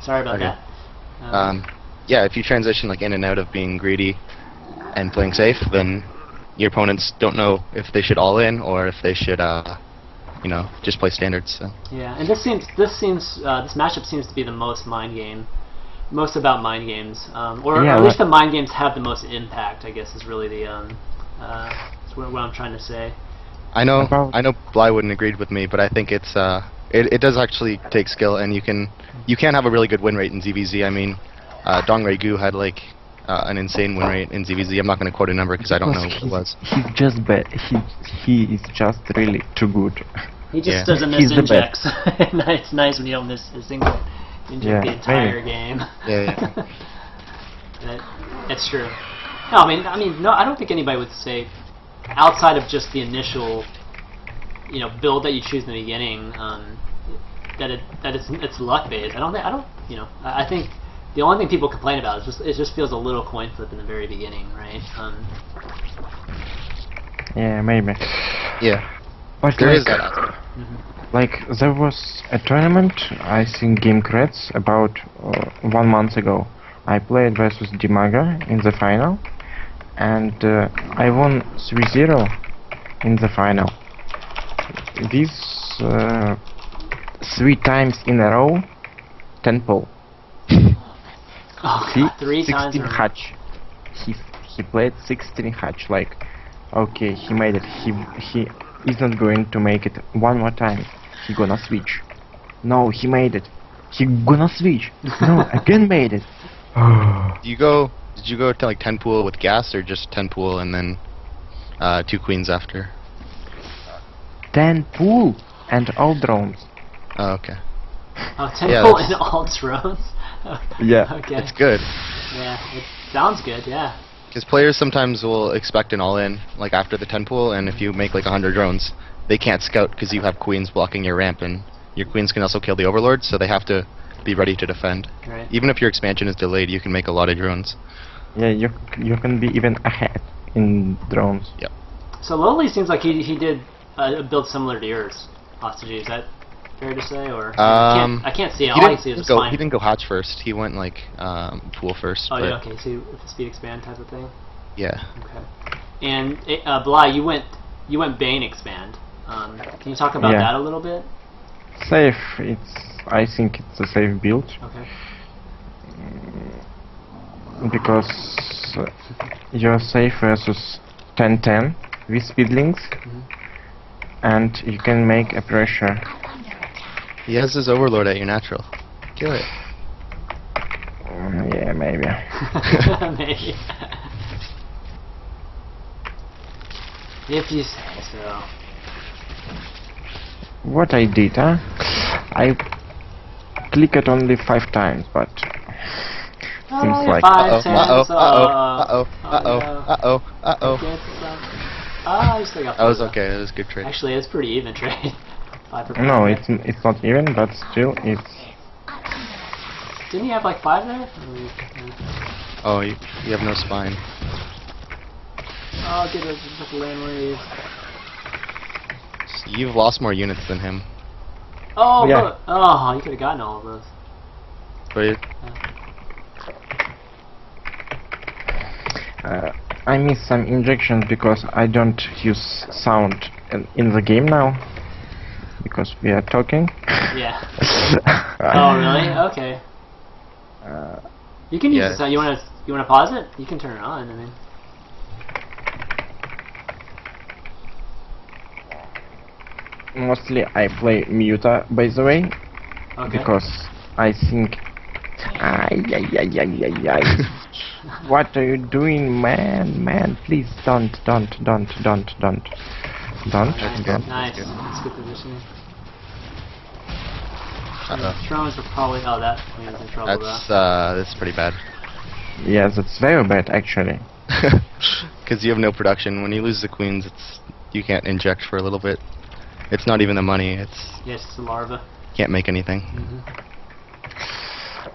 Sorry about Okay. that. Yeah, if you transition like in and out of being greedy and playing safe, then your opponents don't know if they should all in or if they should, you know, just play standards. So. Yeah, and this matchup seems to be the most about mind games, or Yeah, at least the mind games have the most impact. I guess is really the that's what I'm trying to say. I know Bly wouldn't agree with me, but I think it does actually take skill, and you can have a really good win rate in ZvZ. I mean, Dong Rei Gu had like an insane win rate in ZvZ. I'm not going to quote a number because I don't know what it was. He's just bad. He is just really too good. He just doesn't miss injects. It's nice when you don't miss a single inject the entire game. Yeah. That's true. No, I mean, no, I don't think anybody would say, outside of just the initial, build that you choose in the beginning, that it's luck based. I think the only thing people complain about is it just feels a little coin flip in the very beginning, right? Yeah, maybe. Yeah. But there is that aspect. Like, there was a tournament, I think Game Creds, about 1 month ago. I played versus Dimaga in the final, and I won 3-0 in the final. This 3 times in a row, 10 pull. Oh, God, 3 times 16 hatch. He played 16 hatch. Like, okay, he made it. He isn't going to make it one more time. He gonna switch. No, he made it. He gonna switch. No, again made it. Did you go to like 10 pool with gas, or just 10 pool and then 2 queens after? 10 pool and all drones. Oh, okay. Oh, 10 pool and all drones? Yeah. Okay. It's good. Yeah, it sounds good, yeah. Because players sometimes will expect an all-in, like after the 10 pool, and if you make like 100 drones, they can't scout because you have queens blocking your ramp, and your queens can also kill the overlord, so they have to be ready to defend. Right. Even if your expansion is delayed, you can make a lot of drones. Yeah, you can be even ahead in drones. Yep. So Lowly seems like he did a build similar to yours, Ostojiy. Is that fair to say, or I can't see it. All I can see is a spine. He didn't go hatch first. He went like pool first. Oh yeah, okay. So with the speed expand type of thing. Yeah. Okay. And Bly, you went Bane expand. Can you talk about that a little bit? Safe. I think it's a safe build. Okay. Because you're safe versus 10-10 with speedlings, and you can make a pressure. He has his overlord at your natural. Kill it. Yeah, maybe. Maybe. If you say so. What I did, huh? I clicked only 5 times, but seems like. You still got 4. That was okay. That was a good trade. Actually, it's pretty even trade. 5 for 5. No, it's not even, but still it's. Didn't you have like 5 there? Oh, you have no spine. Oh, get a land wave. So you've lost more units than him. Oh, yeah. Oh, you could have gotten all of those. But I miss some injections because I don't use sound in the game now. Because we are talking. Yeah. Oh, really? Okay. You can use the sound. You wanna pause it? You can turn it on. I mean. Mostly I play Muta, by the way. Okay. Because I think. What are you doing, man? Man, please don't. Nice. That's good positioning. Drones are probably. Oh, that queen's in trouble. That's pretty bad. Yeah, that's very bad actually. Because you have no production. When you lose the queens, you can't inject for a little bit. It's not even the money. Yes, it's a larva. Can't make anything.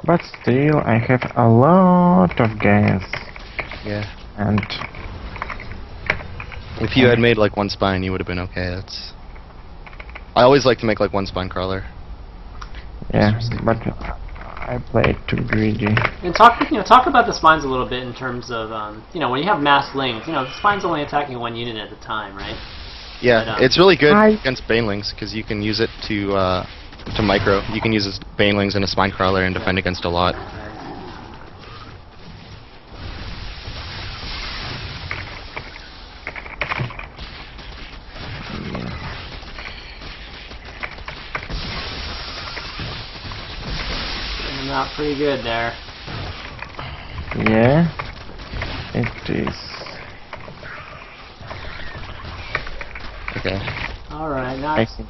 But still, I have a lot of gas. Yeah. And if you had made like 1 spine, you would have been okay. I always like to make like 1 spine crawler. yeah, but I played too greedy. And talk about the spines a little bit in terms of when you have mass lings, the spine's only attacking one unit at a time, right? Yeah, But, it's really good against banelings because you can use it to micro. You can use banelings and a spine crawler and defend against a lot. Out pretty good there. Yeah, it is. Okay. Alright, now I think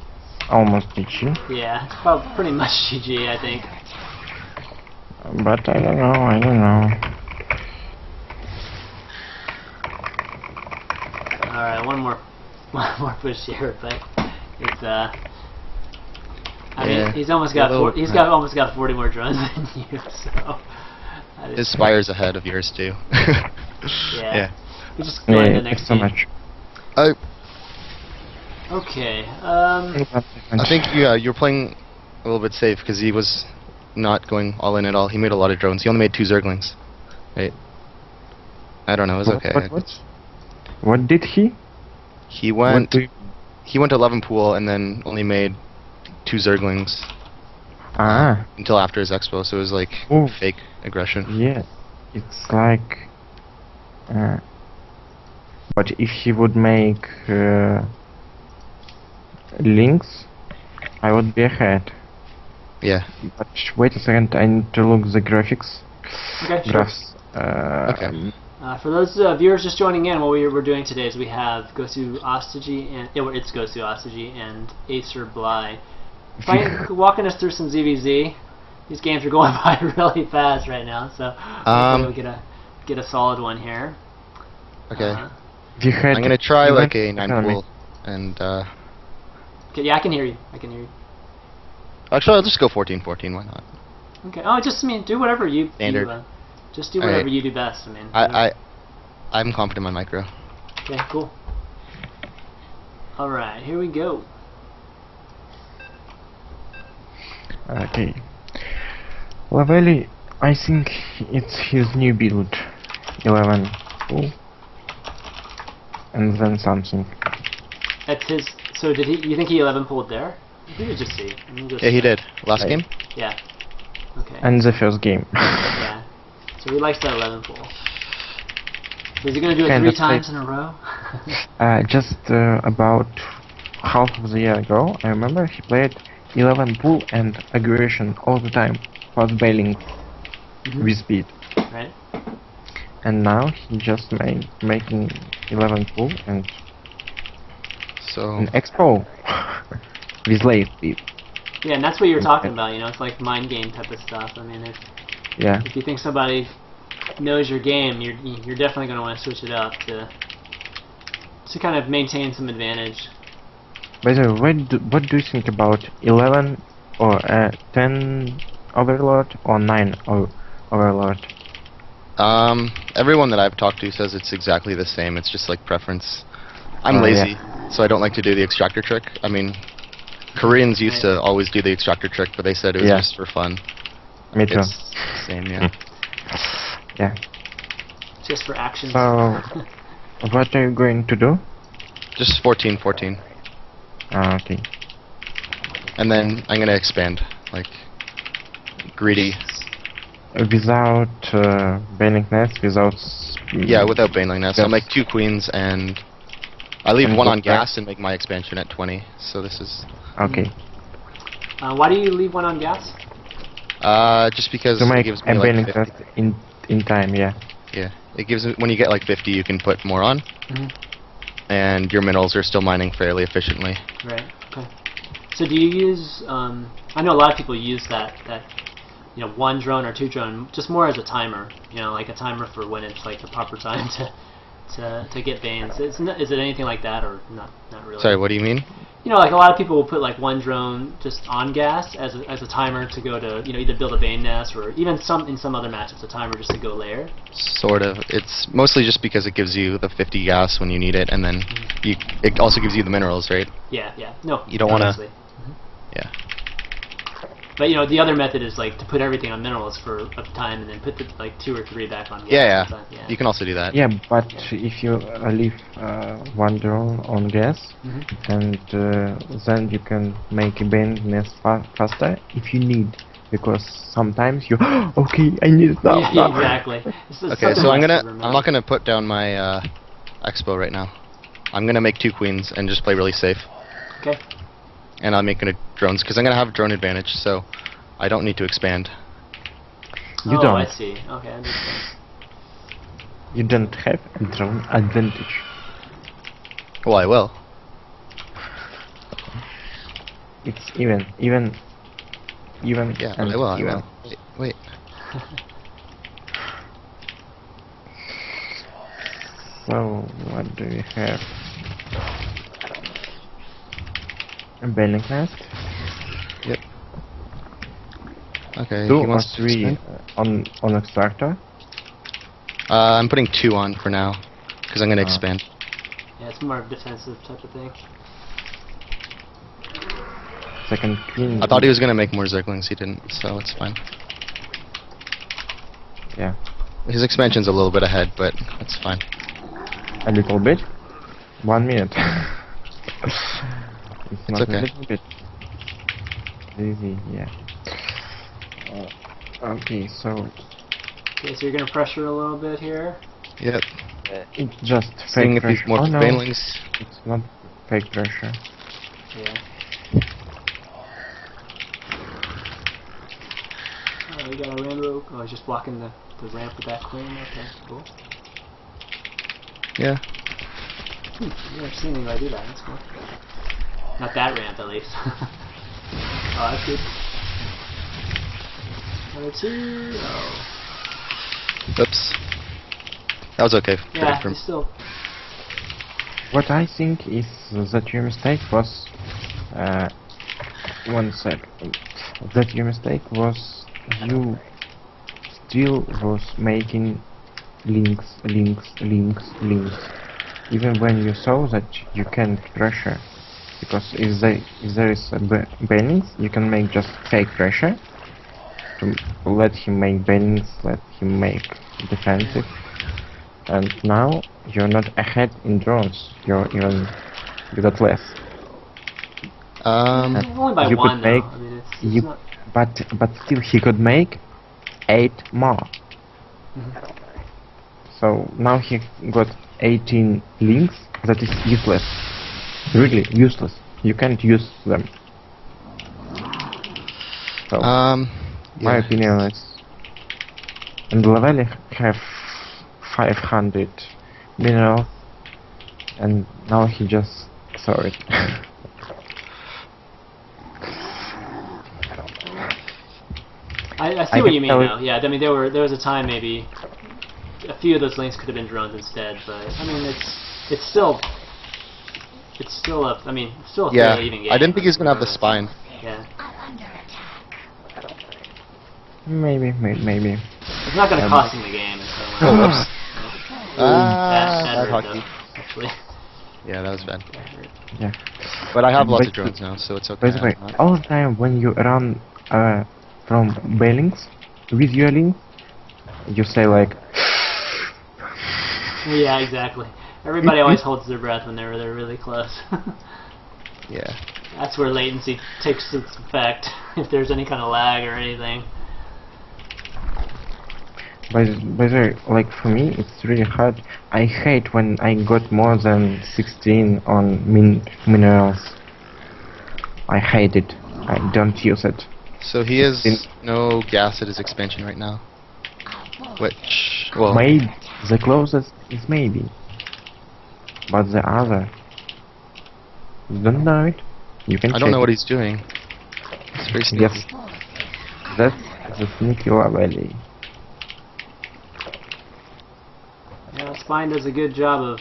almost GG. yeah, it's about pretty much GG, I think. But I don't know. Alright, one more push here, but it's I mean, he's almost got almost got 40 more drones than you, so. His spire's ahead of yours too. Yeah. We just go to the next so game. much. Okay. I think you're playing a little bit safe because he was not going all in at all. He made a lot of drones. He only made 2 Zerglings. Right? I don't know. It was okay. What did he? He went to 11 pool and then only made 2 Zerglings. Until after his expo, so it was like fake aggression. Yeah, it's like. But if he would make links, I would be ahead. Yeah. But wait a second, I need to look the graphics. Okay, sure. Graphs. Okay. For those viewers just joining in, what we're doing today is we have GosuOstojiy and it's GosuOstojiy and AcerBly walking us through some ZvZ. These games are going by really fast right now, so we'll get a solid one here. Okay. I'm gonna try like a 9 pool and. Okay, yeah, I can hear you. Actually, I'll just go 14-14. Why not? Okay. Oh, do whatever you. Standard. Just do whatever you do best. I'm confident in my micro. Okay, cool. All right, here we go. Okay. Laveli, I think it's his new build, 11 pool, and then something. That's his. So did he? You think he 11 pulled there? You could just see. Yeah, he did. Last game? Yeah. Okay. And the first game. Yeah. So he likes that 11 pull. Is he going to do it 3 times in a row? Just about half of the year ago, I remember he played 11 pool and aggression all the time, fast bailing with speed. Right. And now he just making 11 pool and an expo with late speed. Yeah, and that's what you were talking about. It's like mind game type of stuff. I mean, if you think somebody knows your game, you're definitely going to want to switch it up to kind of maintain some advantage. By the way, what do you think about 11 or 10 Overlord or 9 Overlord? Everyone that I've talked to says it's exactly the same. It's just like preference. I'm lazy, so I don't like to do the extractor trick. I mean, Koreans used to always do the extractor trick, but they said it was just for fun. Me too. It's the same, yeah. Yeah. Just for action. So, what are you going to do? Just 14-14. Okay. And then I'm gonna expand, like greedy. Without Baning Nest, without... Yeah, without Baneling Nest. I'll make 2 queens and I leave 1 on gas and make my expansion at 20. So this is... Okay. Why do you leave 1 on gas? Just because to make it gives me like 50. Nest in time, yeah. Yeah, it gives when you get like 50, you can put more on, and your minerals are still mining fairly efficiently. Right. Okay. So do you use? I know a lot of people use that 1 drone or 2 drone just more as a timer. Like a timer for when it's like the proper time to get bans. Is it anything like that or not really? Sorry, what do you mean? Like a lot of people will put like 1 drone just on gas as a timer to go to either build a bane nest or even in some other matches a timer just to go layer. Sort of. It's mostly just because it gives you the 50 gas when you need it, and then it also gives you the minerals, right? Yeah. No. You don't want to. Yeah. But you know, the other method is like to put everything on minerals for a time and then put the, like 2 or 3 back on gas. Yeah, But, yeah. you can also do that. Yeah, but if you leave one drone on gas, and then you can make a bend nest faster if you need, because sometimes you okay, I need it now. Yeah, exactly. Okay, so I'm not gonna put down my expo right now. I'm gonna make 2 queens and just play really safe. Okay. And I'm making drones because I'm gonna have drone advantage, so I don't need to expand. You oh, don't. I see. Okay, I understand. You don't have a drone advantage. Well, I will. It's even. Yeah, and I will. even. Wait. So what do we have? A bailing nest. Yep. Okay. 2 he or wants 3 on extractor. I'm putting 2 on for now because I'm gonna expand. Yeah, it's more of a defensive type of thing. Second queen. I thought he was gonna make more zerglings. He didn't, so it's fine. Yeah. His expansion's a little bit ahead, but it's fine. A little bit. 1 minute. It's not okay. a little bit. Easy, yeah. Okay, so Okay, so you're gonna pressure a little bit here. Yep. it's just Seeing fake if he's pressure. more Oh no, banelings. it's not fake pressure. Yeah. Oh, we got a rainbow. Oh, he's just blocking the ramp with that queen. Okay, cool. Yeah. I've never seen anybody do that. That's cool. Not that ramp, at least. Oh, that's good. Another 2. Oh. Oops. That was okay. Yeah, Good he's still. What I think is that your mistake was 1 sec. That your mistake was you still was making links, even when you saw that you can't pressure, because if there is a bannings, you can make just fake pressure to let him make bannings, let him make defensive, and now you're not ahead in drones. You got less. Only by you 1 could make though. I mean, it's not. but still he could make 8 more. So now he got 18 links. That is useless. Really useless. You can't use them. So my opinion is, and Lavelle have 500 minerals, and now he just saw it. I see what you mean now. Yeah, I mean there was a time maybe a few of those links could have been drones instead, but I mean it's still a fairly even game. I didn't think he was gonna have the spine. Yeah. Maybe. It's not gonna cost him the game. So, Oh, whoops. that Bad hurt, hockey. though, actually. Yeah, that was bad. Yeah. But I have lots of drones now, so it's okay. By the way, all the time when you run from bailings with your link, you say like. Yeah, exactly. Everybody always holds their breath when they're really close. Yeah. That's where latency takes its effect, if there's any kind of lag or anything. By the way, like for me, it's really hard. I hate when I got more than 16 on minerals. I hate it. I don't use it. So he has no gas at his expansion right now. Which, well... Maybe. The closest is maybe. But the other... You don't know it. You can I don't know what he's doing. It's very sneaky. Yes. That's the sneaky Lavelle. Yeah, Spine does a good job of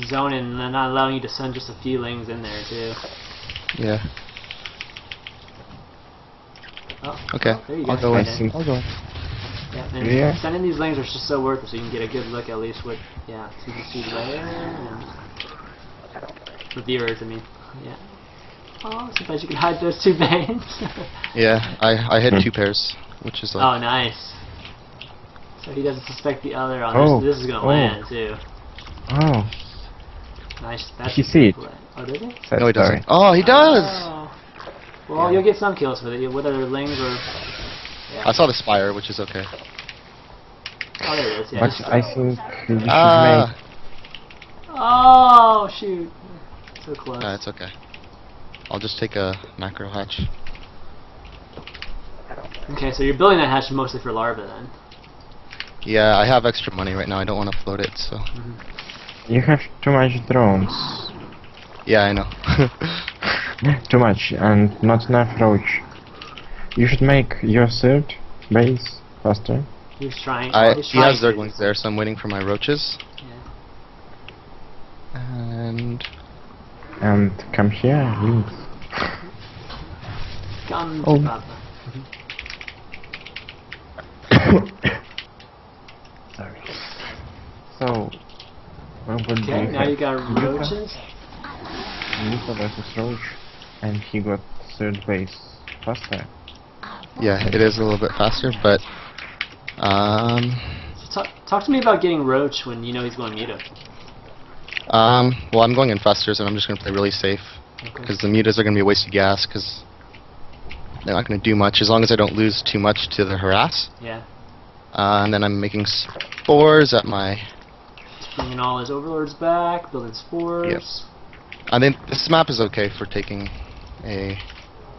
zoning and not allowing you to send just a few lings in there too. Yeah. Oh, okay. Oh, there you go. I'll go in. I'll go. Yeah, and Yeah. sending these lings are just so worth it, so you can get a good look at least what, yeah, CBC layer and for viewers, I mean, yeah. Oh, suppose you can hide those 2 veins. Yeah, I hit 2 pairs, which is like... Oh, nice. So he doesn't suspect the other. Oh, This is gonna land too. Oh, Nice. That's he see it. Oh, did he? Sad No, he story. doesn't. Oh, he does! Oh. Well, you'll get some kills with it, whether they're lings or... Yeah. I saw the spire, which is okay. Oh, there it is, yeah. But I think you should Oh, shoot. So close. It's okay. I'll just take a macro hatch. Okay, so you're building that hatch mostly for larvae then. Yeah, I have extra money right now. I don't want to float it, so... You have too much drones. Yeah, I know. Too much, and not enough roach. You should make your third base faster. He's trying. He has Zerglings there, so I'm waiting for my roaches. Yeah. And come here, Lynx. Come Oh. to Papa. Sorry. So, what would Okay, now you got roaches. Nita versus Roach, and he got third base faster. Yeah, it is a little bit faster, but... So talk to me about getting roach when you know he's going muta. well, I'm going infestors, and I'm just going to play really safe. Okay. Because the mutas are going to be a waste of gas, because they're not going to do much, as long as I don't lose too much to the harass. Yeah. And then I'm making spores at my... Just bringing all his overlords back, building spores. Yep. I think this map is okay for taking a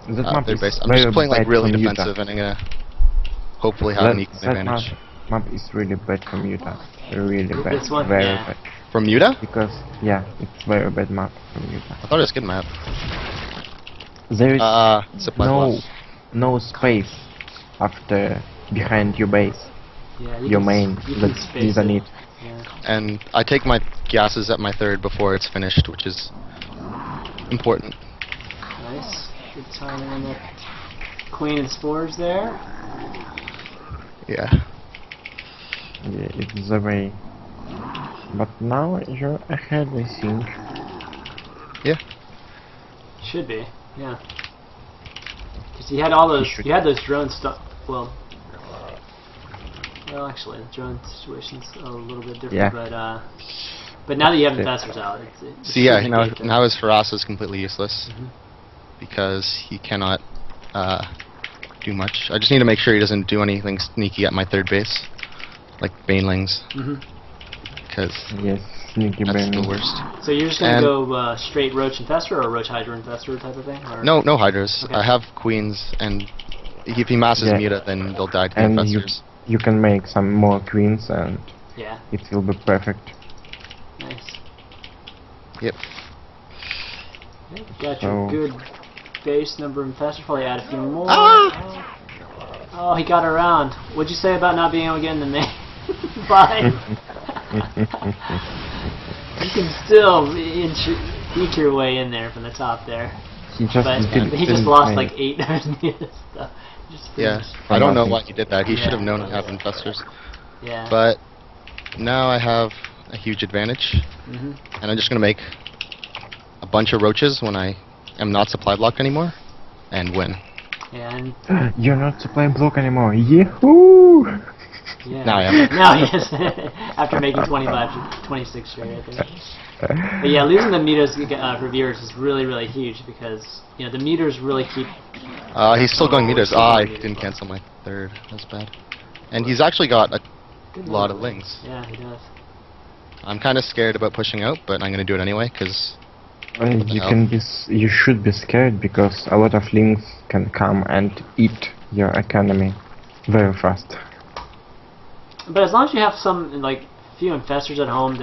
That map third is base. I'm very just playing like bad really for Muta. defensive, and I'm going to hopefully have an equal That advantage. map is really bad for Muta. Really bad. This one? Very Yeah. bad. From Muta? Because, yeah, it's very bad map for Muta. I thought it was a good map. There is Supply no, blocks. no space after behind your base. Yeah. Your main. You can That's space the it. need. Yeah. And I take my gases at my third before it's finished, which is important. Nice. Good timing on the queen and spores there. Yeah. Yeah, it's the way. But now you're ahead, I think. Yeah. Should be. Yeah. Because you had all those. You had those drone stuff. Well, actually, the drone situation's a little bit different. Yeah. But now that you have investors out, it's See, yeah, should be now, good to- now his harass is completely useless. Mhm. Because he cannot do much. I just need to make sure he doesn't do anything sneaky at my third base. Like banelings. Mhm. Because Yes, sneaky that's brain. the worst. So you're just gonna And- go straight roach infestor or roach hydra infestor type of thing? Or? No, no hydras. Okay. I have queens, and if he masses Yeah. Muta, then they'll die to the And infestors. you can make some more queens and Yeah. it will be perfect. Nice. Yep. Okay, got your So- good base number of infestors. Probably add a few more. Ah! Oh, he got around. What'd you say about not being able to get in the main? Bye. You can still eke your way in there from the top there. He just But didn't- he just didn't lost make- like 8 stuff. Just Yeah. finished. I don't know nothing. why he did that. He should have Yeah. known I have infestors. Yeah. But now I have a huge advantage, Mhm. and I'm just gonna make a bunch of roaches when I am not supply blocked anymore, and win. Yeah. And You're not supply block anymore. Yahoo! yeah. Now I am. Now he is. After making 26 straight, I think. But yeah, losing the meters for viewers is really, really huge because the meters really keep. He's still going meters. still Ah, I going meters. didn't cancel my third. That's bad. And he's actually got a Good lot number of lings. Yeah, he does. I'm kind of scared about pushing out, but I'm gonna do it anyway because You can be. You should be scared because a lot of links can come and eat your economy very fast. But as long as you have some few infestors at home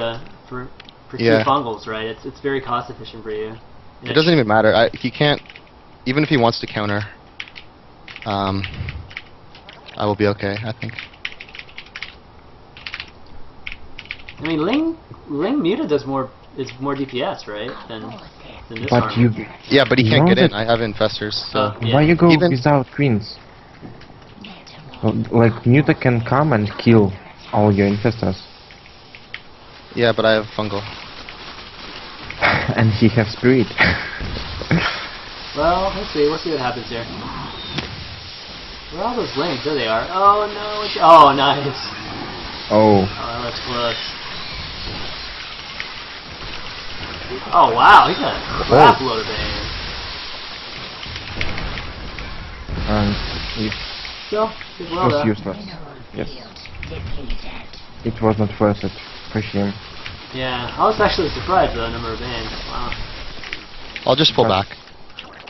for Yeah. few fungals, right? It's very cost efficient for you. And it doesn't even matter. If he can't, even if he wants to counter, I will be okay. I think. I mean, Ling Muta does more. It's more DPS, right? Than this But army. you. Yeah, but he You can't know get in. that- I have infestors, so. Yeah. Why you go Even- without queens? Like Muta can come and kill all your infestors, Yeah, but I have fungal. and he has spirit. Well, Well, let's see. We'll see what happens here. Where are all those lanes? There they are. Oh no! Oh, nice. Oh. Oh, that looks close. Oh wow, he got a crap load of aim. And it So, did well was there. useless. Yes. It was not worth it for him. Yeah, I was actually surprised at the number of aims. Wow. I'll just pull But- back.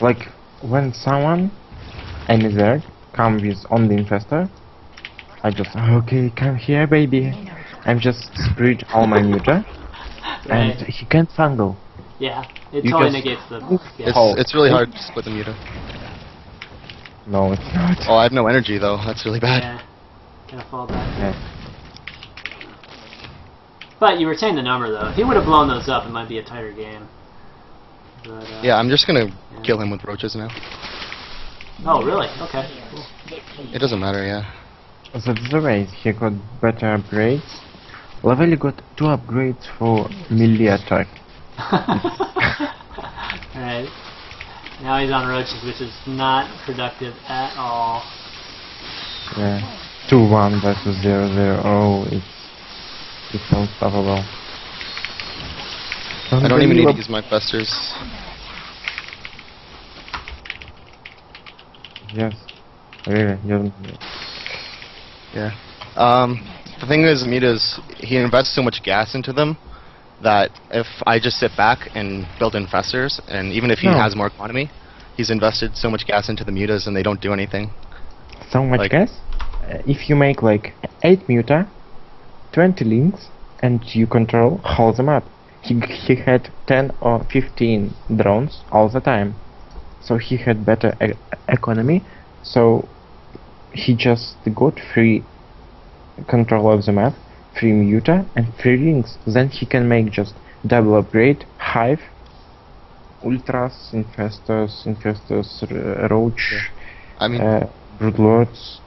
Like, when someone, any there, come with only infestor, I just, okay, come here, baby. I'm just spread all my muta, and Right. he can't fungal. Yeah, it You totally just- negates the. Yeah. It's really hard to split the muta. No, it's not. Oh, I have no energy though. That's really bad. Yeah, gonna fall back. Yeah. But you retain the number though. If he would have blown those up, it might be a tighter game. But, Yeah, I'm just gonna kill him with roaches now. Oh really? Okay. Cool. It doesn't matter, yeah. ZvZ, he got better upgrades. Laveli got 2 upgrades for melee attack. Alright. Now he's on roaches, which is not productive at all. Yeah. 2-1 versus 0-0. Oh, it's unstoppable. I don't even need to use my festers. Yes. Really, you don't. Yeah. The thing is, Mita's, he invests so much gas into them that if I just sit back and build infestors, and even if he No. has more economy, he's invested so much gas into the mutas and they don't do anything. So much Like- gas? If you make like 8 muta, 20 links, and you control whole the map. He had 10 or 15 drones all the time. So he had better economy, so he just got free control of the map, free muta, and free links. Then he can make just double upgrade, hive, ultras, infestors, roach, I mean, broodlords.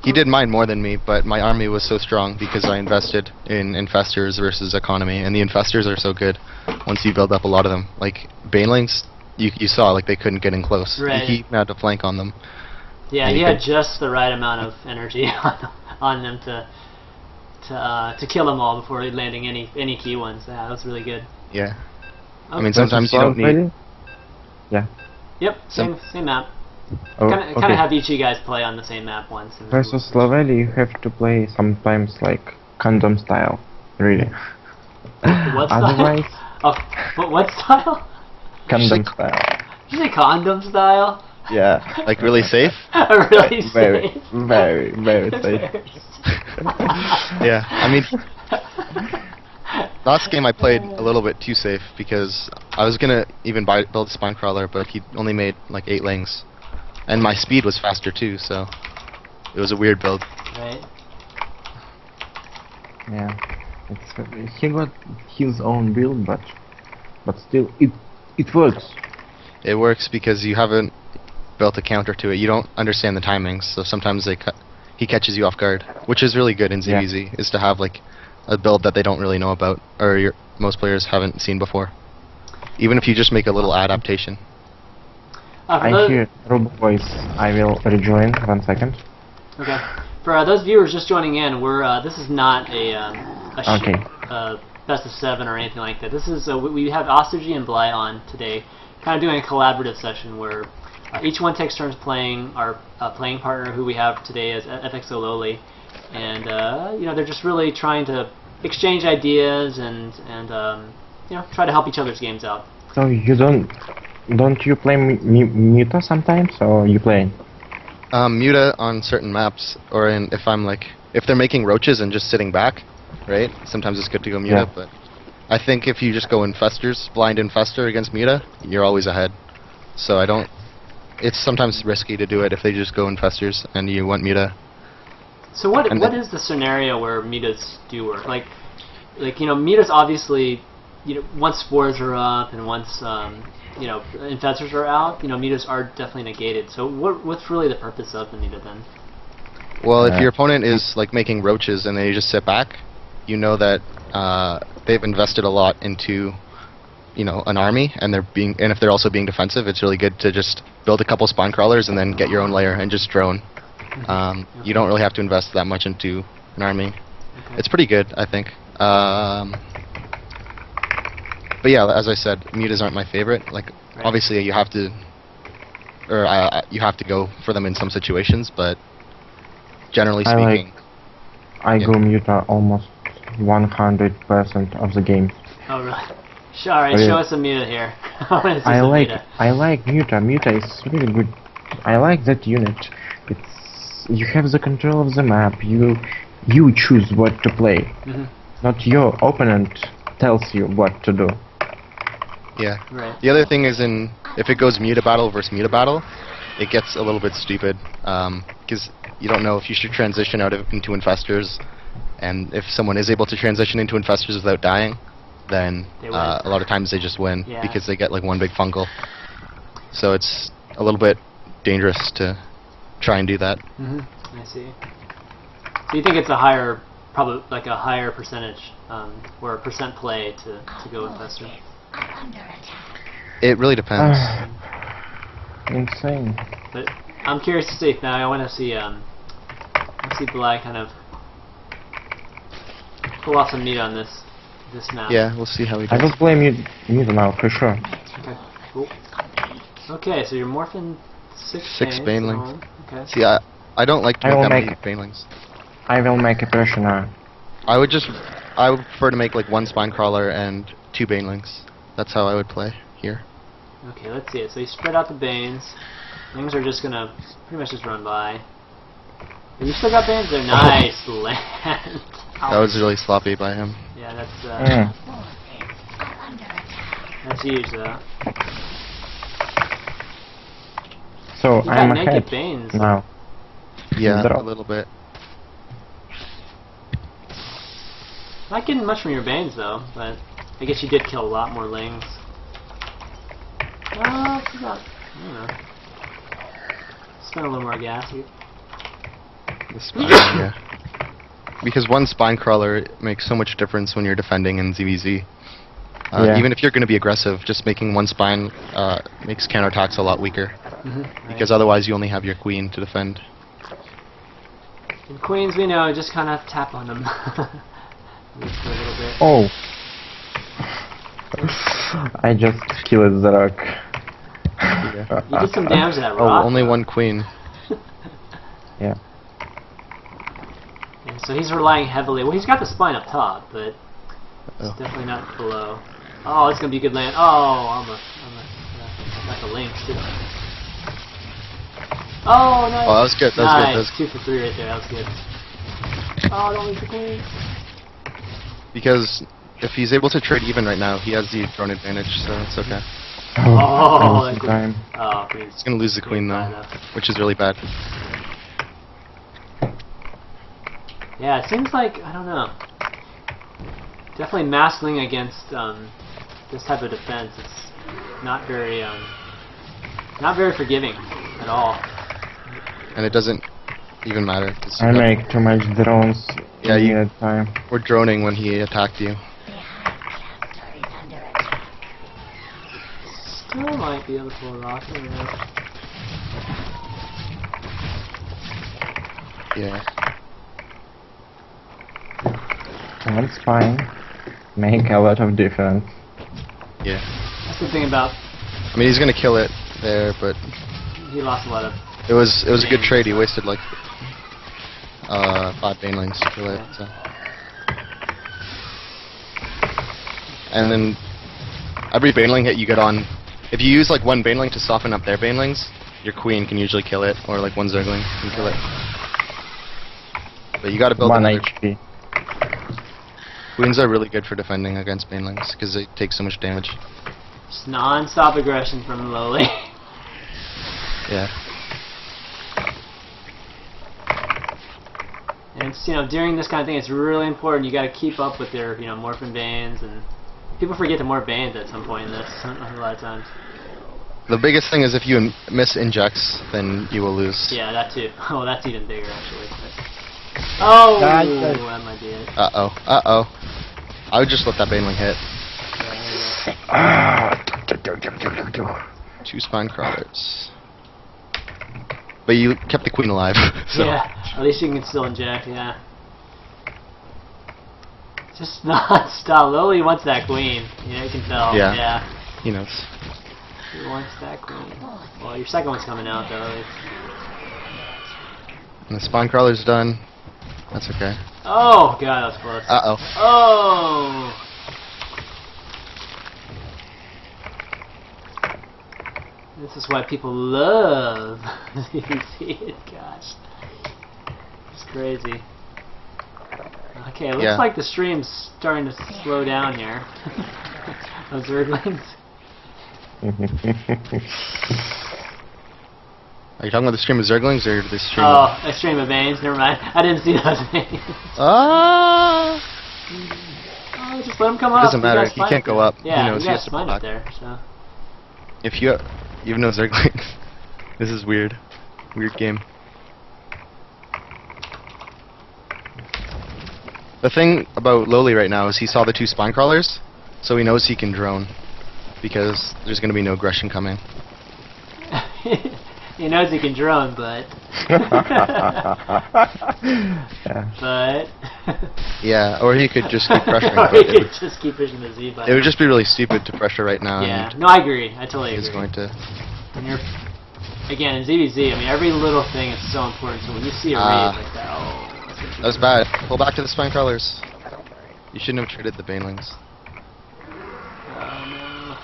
he did mine more than me, but my army was so strong because I invested in infestors versus economy, and the infestors are so good once you build up a lot of them. Like, banelings, you saw, like, they couldn't get in close. Right. He even had to flank on them. Yeah, And he you had could- just the right amount of energy on them to kill them all before landing any key ones. Yeah, that was really good. Yeah. I Okay. mean, sometimes you don't need... Really? Yeah. Yep, same map. Oh, Kind of have each of you guys play on the same map once. And Versus Laveli, you have to play sometimes like condom style. Really. What style? Otherwise, Oh, what style? condom style. Did you say condom style? Yeah. Like, really safe? Really Very, safe. very, very safe. Yeah, I mean... Last game I played a little bit too safe because I was gonna even build a spine crawler, but he only made like 8 lings, and my speed was faster too, so it was a weird build. Right. Yeah. He got his own build, but still, it works. It works because you haven't built a counter to it. You don't understand the timings, so sometimes he catches you off guard, which is really good in ZvZ. Is to have like a build that they don't really know about, or most players haven't seen before. Even if you just make a little adaptation. For I those, hear robot voice. I will rejoin 1 second. Okay. For those viewers just joining in, this is not a Okay. best of 7 or anything like that. This is we have Ostojiy and Bly on today, kind of doing a collaborative session where each one takes turns playing our playing partner, who we have today as FXO Lowly, and they're just really trying to exchange ideas and try to help each other's games out. So you don't you play Muta sometimes, or you play? Muta on certain maps, or if they're making roaches and just sitting back, right? Sometimes it's good to go Muta, Yeah. but I think if you just go infestors, blind infestor against Muta, you're always ahead. So it's sometimes risky to do it if they just go infestors and you want Muta. So what is the scenario where mutas do work? Like mutas obviously, once spores are up and once infestors are out, mutas are definitely negated. So what's really the purpose of the muta then? Well, if your opponent is like making roaches and they just sit back, you know that they've invested a lot into an army, and if they're also being defensive, it's really good to just build a couple spawn crawlers and then get your own layer and just drone. You don't really have to invest that much into an army. Okay. It's pretty good, I think. But yeah, as I said, mutas aren't my favorite. Like, Right. obviously you have to, you have to go for them in some situations, but generally speaking, I go muta almost 100% of the game. Oh really? Alright, Okay. show us a muta here. I wanna see some muta. I like muta. Muta is really good. I like that unit. It's you have the control of the map. You choose what to play. Not your opponent tells you what to do. yeah. Right. The other thing is if it goes muta battle versus muta battle, it gets a little bit stupid, because you don't know if you should transition into infestors, and if someone is able to transition into infestors without dying, then They win. a lot of times they just win Yeah. because they get like one big fungal. So it's a little bit dangerous to try and do that. I see. So you think it's a higher, probably like a higher percentage, or a percent play to go infestor? It really depends. Insane. But I'm curious to see. Now I want to see Bly kind of pull off some meat on this map. Yeah, we'll see how he I does. will play muta now for sure. Okay. Cool. Okay, so you're morphing six banelings. Okay. See, I don't like to I make will that many make- banelings. I will make a pressure now. I would prefer to make like one spine crawler and 2 banelings. That's how I would play here. Okay, let's see it. So you spread out the banes. Things are just gonna pretty much just run by. And you still got banes there. Nice land. That was really sloppy by him. Yeah, that's that's huge though. So You I'm got naked ahead banes. now. Yeah, Drop. a little bit. Not getting much from your banes though, but I guess you did kill a lot more lings. I don't know. Spend a little more gas here. The spine, yeah. Because one spine crawler makes so much difference when you're defending in ZvZ. Yeah. Even if you're going to be aggressive, just making one spine makes counterattacks a lot weaker. Right. Because otherwise you only have your queen to defend. And queens, we know, just kind of tap on them. Just for a little bit. Oh. I just killed the rock. You did some damage to that Oh, rock. only one queen. Yeah. Yeah, so he's relying heavily. Well, he's got the spine up top, but Oh. it's definitely not below. Oh, it's gonna be a good land. Oh, like a lynx too. Oh, nice. Oh, that was good. That was nice. good. That was 2 for 3 right there. That was good. Oh, don't lose the queen. Because if he's able to trade even right now, he has the drone advantage, so it's okay. Oh, I that's lost time. Oh, queen's He's gonna lose the queen though, enough. which is really bad. Yeah, it seems like, I don't know. Definitely maskling against this type of defense. It's not very forgiving at all. And it doesn't even matter. 'Cause I make too much drones Yeah, in you- that time. we're droning when he attacked you. Still might be able to pull a rocket. Yeah. One spine make a lot of difference. Yeah. That's the thing about, I mean, he's gonna kill it there, but he lost a lot of. it was a good trade. He wasted like 5 banelings to kill it. So. And then every baneling hit you get on, if you use like one baneling to soften up their banelings, your queen can usually kill it, or like one zergling can kill it. But you gotta build 1 another. HP. Queens are really good for defending against banelings because they take so much damage. Just non-stop aggression from Lowly. Yeah. And it's, during this kind of thing, it's really important. You got to keep up with their, morphin banes, and people forget to morph banes at some point in this a lot of times. The biggest thing is if you miss injects, then you will lose. Yeah, that too. Oh, that's even bigger actually. But... Oh, That's- that might be it. Uh oh. Uh oh. I would just let that baneling hit. Yeah, there you go. Two spine crawlers. But you kept the queen alive. So. Yeah, at least you can still inject, yeah. Just not stop. Lily wants that queen. Yeah, you can tell. Yeah. Yeah. He knows. He wants that queen. Well, your second one's coming out, though. And the spine crawler's done. That's okay. Oh, God, that was close. Uh-oh. Oh! This is why people love ZvZ. Gosh. It's crazy. Okay, it looks like the stream's starting to slow down here. Those Zerglings. Are you talking about the stream of Zerglings or the stream Oh, a stream of veins. Never mind. I didn't see those veins. Ah! Oh, just let him come up. Doesn't matter. He You can't go up. Yeah, he knows you he got has to spine block. up there. So. If you have no Zerglings, this is weird. Weird game. The thing about Loli right now is he saw the two spine crawlers, so he knows he can drone, because there's going to be no aggression coming. He knows he can drone, but... Yeah. But... Yeah, or he could just keep pressuring. Or but he it could would, just keep pushing the Z button. it would just be really stupid to pressure right now. Yeah, And no, I agree. I totally he's agree. going to. When you're... Again, in ZvZ, I mean, every little thing is so important, so when you see a raid like that, oh... That was bad. Pull back to the spine crawlers. You shouldn't have traded the banelings. No.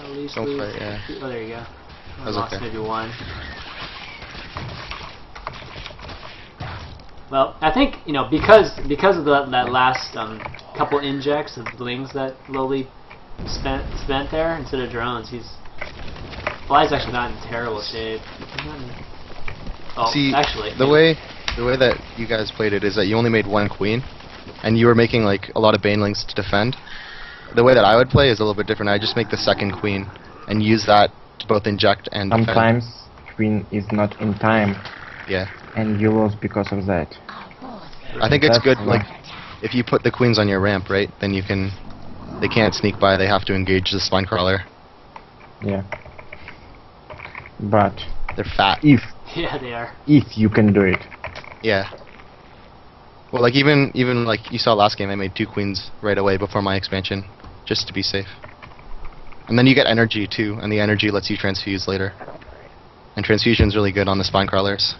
At least Don't lose. fight, yeah. Oh, there you go. I was lost okay. maybe one. Well, I think, you know, because of that last couple injects of lings that Loli spent there instead of drones, Bly's actually not in terrible shape. Oh, See, actually, the way that you guys played it is that you only made one queen, and you were making like a lot of banelings to defend. The way that I would play is a little bit different. I just make the second queen and use that to both inject and defend. Sometimes queen is not in time, Yeah. and you lose because of that. I think it's That's good, why. like, if you put the queens on your ramp, right, then they can't sneak by, they have to engage the spine crawler. Yeah. But They're fat. if yeah, they are. you can do it, Yeah. Well, like, even like you saw last game, I made two queens right away before my expansion, just to be safe. And then you get energy, too, and the energy lets you transfuse later. And transfusion's really good on the spine crawlers.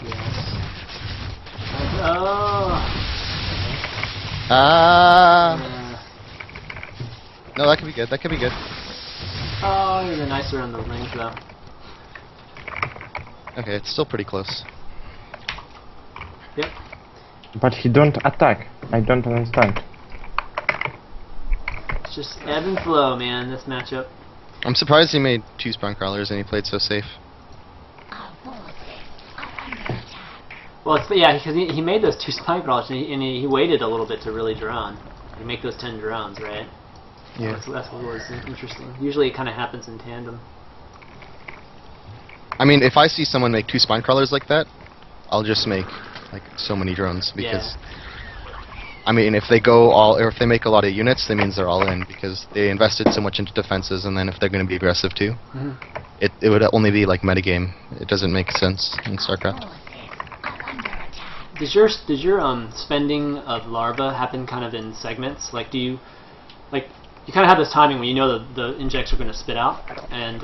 Yes. Oh. Ah! Yeah. No, that could be good, that could be good. Oh, you're nicer on the lings, though. Okay, it's still pretty close. Yep. but he don't attack. I don't understand. It's just ebb and flow, man, this matchup. I'm surprised he made two spine crawlers and he played so safe. Well, yeah, because he made those two spine crawlers, and he waited a little bit to really drone. He make those 10 drones, right? Yeah. That's what was interesting. Usually it kind of happens in tandem. I mean, if I see someone make two spine crawlers like that, I'll just make like so many drones because I mean, if they go all, or if they make a lot of units, that means they're all in because they invested so much into defenses, and then if they're going to be aggressive too, it would only be like metagame. It doesn't make sense in StarCraft. Does your spending of larva happen kind of in segments? Like, do you you kind of have this timing when you know the injects are going to spit out, and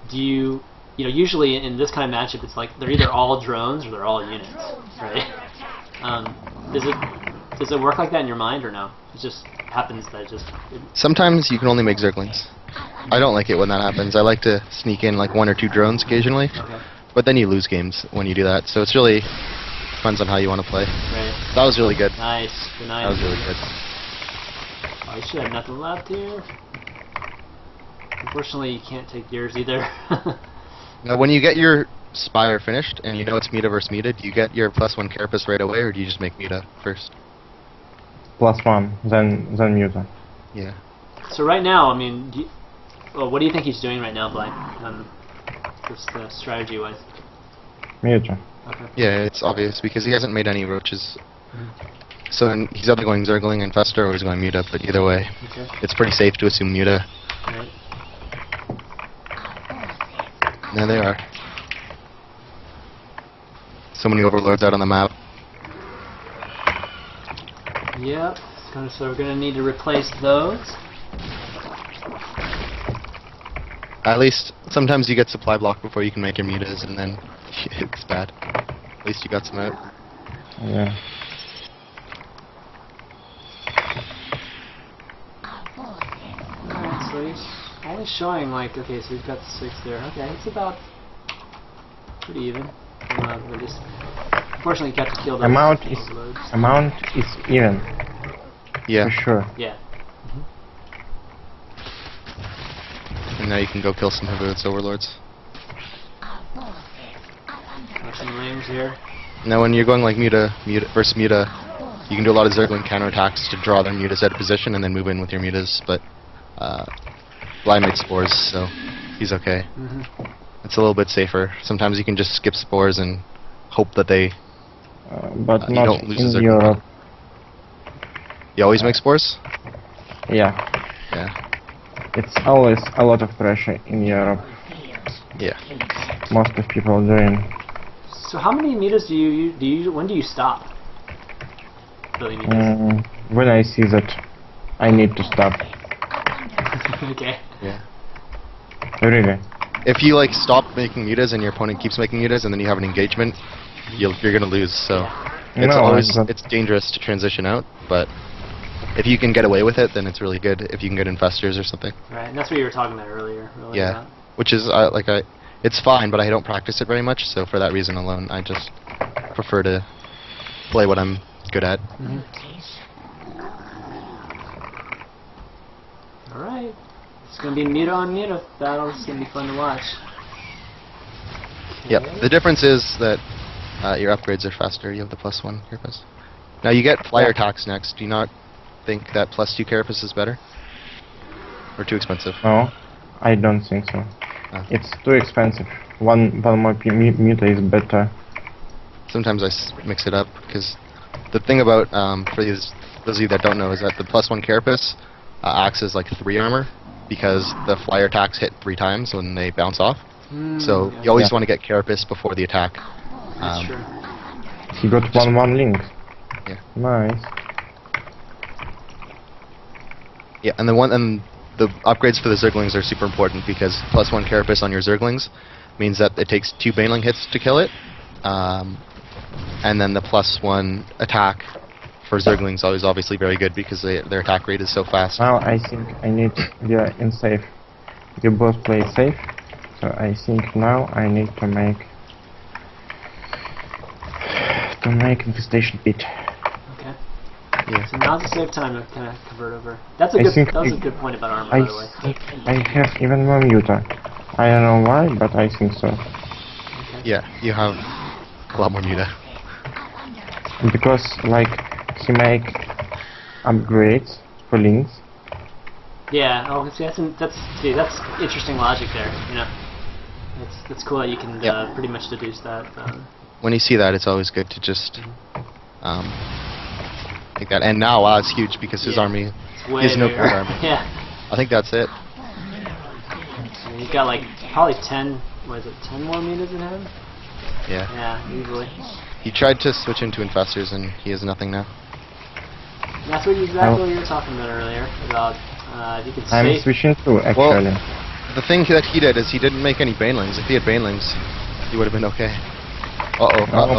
do you usually in this kind of matchup it's like they're either all drones or they're all units, right? Does it work like that in your mind or no? It just happens that Sometimes you can only make Zerglings. I don't like it when that happens. I like to sneak in like one or two drones occasionally, but then you lose games when you do that. So it's really depends on how you want to play. Right. That was really good. Nice. Good night. That was really good. Oh, you should have nothing left here. Unfortunately, you can't take yours either. Now, when you get your Spire finished and you know it's Meta versus Meta, do you get your +1 Carapace right away, or do you just make Meta first? +1, then Muta. Yeah. So right now, I mean, what do you think he's doing right now, Bly? Just strategy-wise. Muta. Okay. Yeah, it's obvious because he hasn't made any roaches. So then he's either going Zergling Infestor or he's going Muta, but either way, Okay. it's pretty safe to assume Muta. Right. There they are. So many overlords out on the map. Yep. So we're gonna need to replace those. At least sometimes you get supply block before you can make your mutas, and then it's bad. At least you got some out. Yeah. Alright, so he's only showing like, okay, so we've got 6 there. Okay, it's about pretty even. We just unfortunately got to kill those Amount overloads. is even. Yeah. For sure. Yeah. And now you can go kill some Havoots overlords. Got some lanes here. Now when you're going like muta versus muta, you can do a lot of Zergling counterattacks to draw their mutas out of position and then move in with your mutas, but Bly made spores, so he's okay. It's a little bit safer. Sometimes you can just skip spores and hope that they But you not don't lose in Zergling. Europe. You always make spores? Yeah. Yeah. It's always a lot of pressure in Europe. Yeah. Most of people doing. So how many meters do you when do you stop building meters? When I see that I need to stop. Okay. Yeah. Really. If you like stop making mutas and your opponent keeps making mutas and then you have an engagement, you're gonna lose. So it's No, always it's dangerous to transition out, but if you can get away with it, then it's really good. If you can get infestors or something. Right, and that's what you were talking about earlier. Yeah. Which is it's fine, but I don't practice it very much. So for that reason alone, I just prefer to play what I'm good at. All right. It's gonna be muta on muta battle. It's gonna be fun to watch. Yep. The difference is that your upgrades are faster. You have the +1 carapace. Now you get flyer attacks next. Do you not think that +2 carapace is better? Or too expensive? No, I don't think so. Oh. It's too expensive. One more muta is better. Sometimes I mix it up because the thing about for those of you that don't know is that the +1 carapace acts as like 3 armor because the flyer attacks hit 3 times when they bounce off. So you always want to get carapace before the attack. That's true. He got 1/1 link. Yeah. Nice. Yeah, and the upgrades for the Zerglings are super important because +1 carapace on your Zerglings means that it takes 2 Baneling hits to kill it, and then the +1 attack for Zerglings is obviously very good because their attack rate is so fast. Now I think I need. We are in safe. You both play safe, so I think now I need to make infestation pit. Okay. Yeah. So now's a safe time to kind of convert over. That's a that was a good point about armor, by the way. I think I have even more muta. I don't know why, but I think so. Okay. Yeah, you have a lot more muta. Because like he make upgrades for links. Yeah. Oh, see, that's interesting logic there. You know, it's cool that you can pretty much deduce that. When you see that, it's always good to just like that. And now, wow, it's huge because his army is no good army. Yeah. I think that's it. And he's got like probably 10. What is it? 10 more meters in him. Yeah. Yeah, easily. He tried to switch into infestors, and he has nothing now. And that's exactly what you were talking about earlier. About if you could I'm save. switching to actually. Well, the thing that he did is he didn't make any Banelings. If he had Banelings, he would have been okay. Oh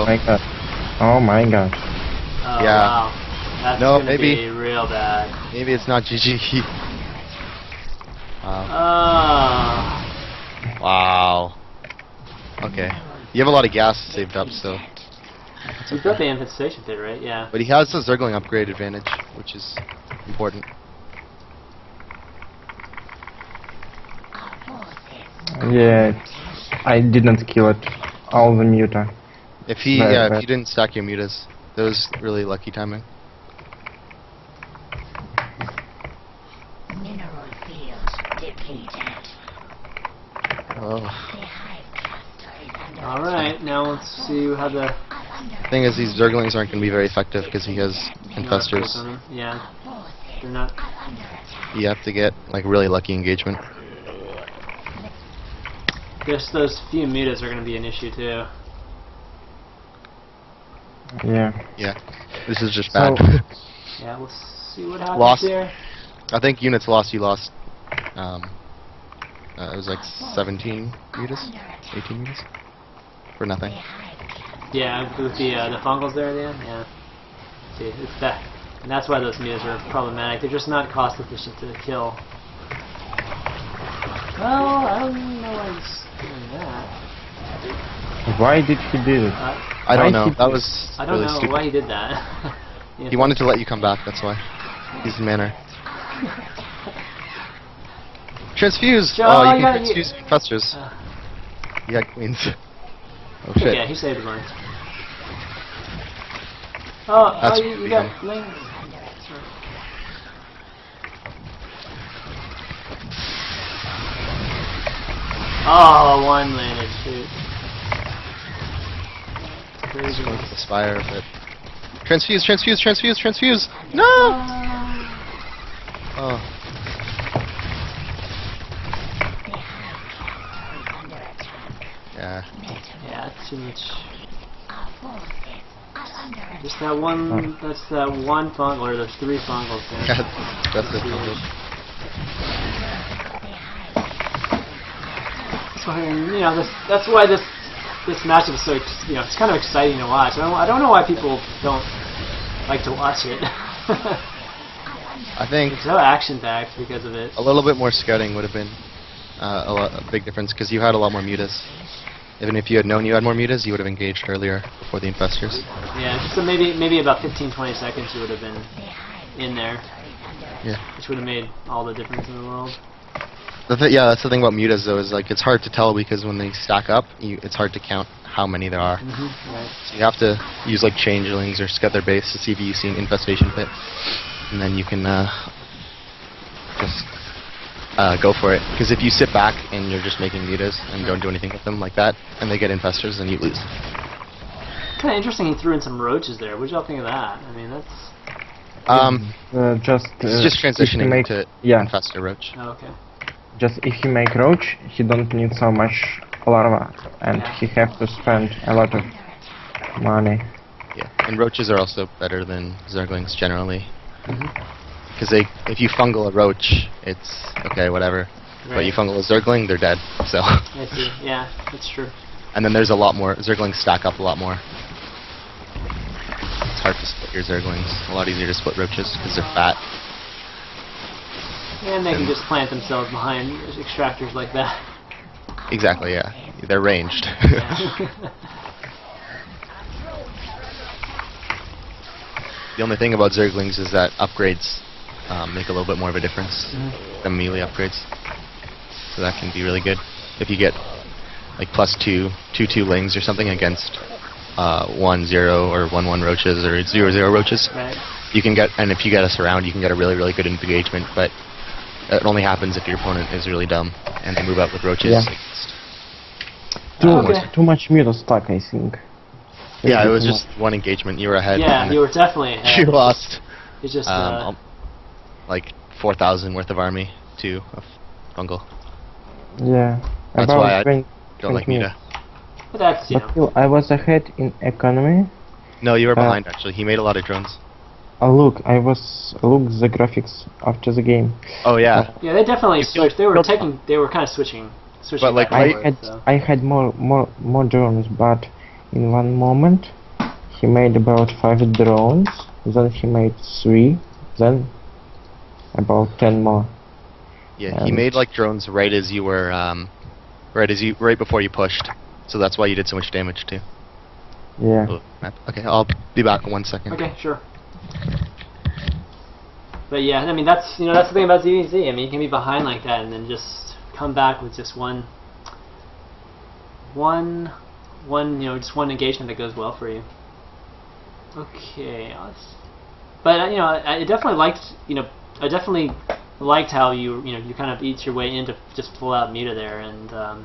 my god. Oh my god. Oh, Yeah. wow. That's No, gonna maybe- be real bad. Maybe it's not GG. Oh. Wow. Okay. You have a lot of gas saved up, so. You've got the infestation pit, right? Yeah. But he has the Zergling upgrade advantage, which is important. Yeah, I didn't kill it. All the muta. If he, Right, if right. you didn't stack your mutas, that was really lucky timing. Mineral fields depleted. Oh. The hive cluster is under All right. Now let's see how the The thing is, these Zerglings aren't going to be very effective because he has infestors. Yeah, they're not. You have to get like really lucky engagement. Just those few mutas are going to be an issue too. Yeah. Yeah, this is just bad. Yeah, we'll see what happens Lost. here. I think units lost. You lost. It was like 17 mutas, 18 mutas, for nothing. Yeah, with the fungals there at the end. Yeah. See, it's that, and that's why those mutas are problematic. They're just not cost efficient to kill. Well, I don't know why he's doing that. Why did he do it? I don't Why know. he- That was I don't really know stupid. why he did that. Yeah. He wanted to let you come back. That's why. He's the manner. Transfuse! Joe, Oh, you you can gotta- transfuse infestors. You got queens. Oh shit. Yeah, he saved one. Oh, That's you pretty got lanes. Oh, one landed, shoot. Crazy. Going for the spire, but transfuse, transfuse, transfuse, transfuse! No! Oh. Yeah. Yeah, too much. Just that one. That's that one fungal, or there's 3 fungals there. That's it. So, you know, that's why this matchup is so, you know, it's kind of exciting to watch. I don't know why people don't like to watch it. I think It's so action-packed because of it. a little bit more scouting would have been a big difference, because you had a lot more mutas. Even if you had known you had more mutas, you would have engaged earlier before the infestors. Yeah, so maybe about 15-20 seconds you would have been in there, Yeah. which would have made all the difference in the world. Yeah, that's the thing about mutas though, is like it's hard to tell because when they stack up, it's hard to count how many there are. Right. So you have to use like changelings or scout their base to see if you see an infestation pit, and then you can just go for it. Because if you sit back and you're just making mutas and don't do anything with them like that, and they get infestors, then you lose. Kind of interesting he threw in some roaches there. What did y'all think of that? I mean, that's... It's just transitioning make, to yeah. infestor roach. Oh, okay. Just if he make roach, he don't need so much larva, and Yeah. he have to spend a lot of money. Yeah, and roaches are also better than zerglings generally. Mm-hmm. Because if you fungal a roach, it's okay, whatever. But you Right. fungal a zergling, they're dead. So, I see. Yeah, that's true. and then there's a lot more. Zerglings stack up a lot more. It's hard to split your zerglings. A lot easier to split roaches because they're fat. And they can just plant themselves behind extractors like that. Exactly. Yeah, they're ranged. The only thing about zerglings is that upgrades make a little bit more of a difference than melee upgrades. So that can be really good if you get like +2 lings or something against 1-0 or 1-1 roaches or 0-0 roaches. Right. You can get, and if you get us around, you can get a really good engagement. But it only happens if your opponent is really dumb and they move out with roaches. Yeah. Okay. Too much muta stuck, I think. Yeah, it was just one engagement. You were ahead. Yeah, and you were definitely ahead. you lost It's just, like 4,000 worth of army to a fungal. Yeah. That's about why I 20 don't like minutes. Muta. but that's, you But know. still, I was ahead in economy. No, you were behind actually. He made a lot of drones. Look, look the graphics after the game. Oh yeah. Yeah, they definitely switched. They were killed- they were kind of switching But, like, back and right- forth, so. I had more drones, but in one moment he made about 5 drones, then he made 3, then about 10 more. Yeah, he made like drones right as you were right before you pushed. So that's why you did so much damage too. Yeah. Okay, I'll be back in 1 second. Okay, sure. But yeah, I mean that's the thing about ZvZ. I mean you can be behind like that and then just come back with just one just one engagement that goes well for you. Okay, but I definitely liked how you kind of eat your way into just full out Muta there, and I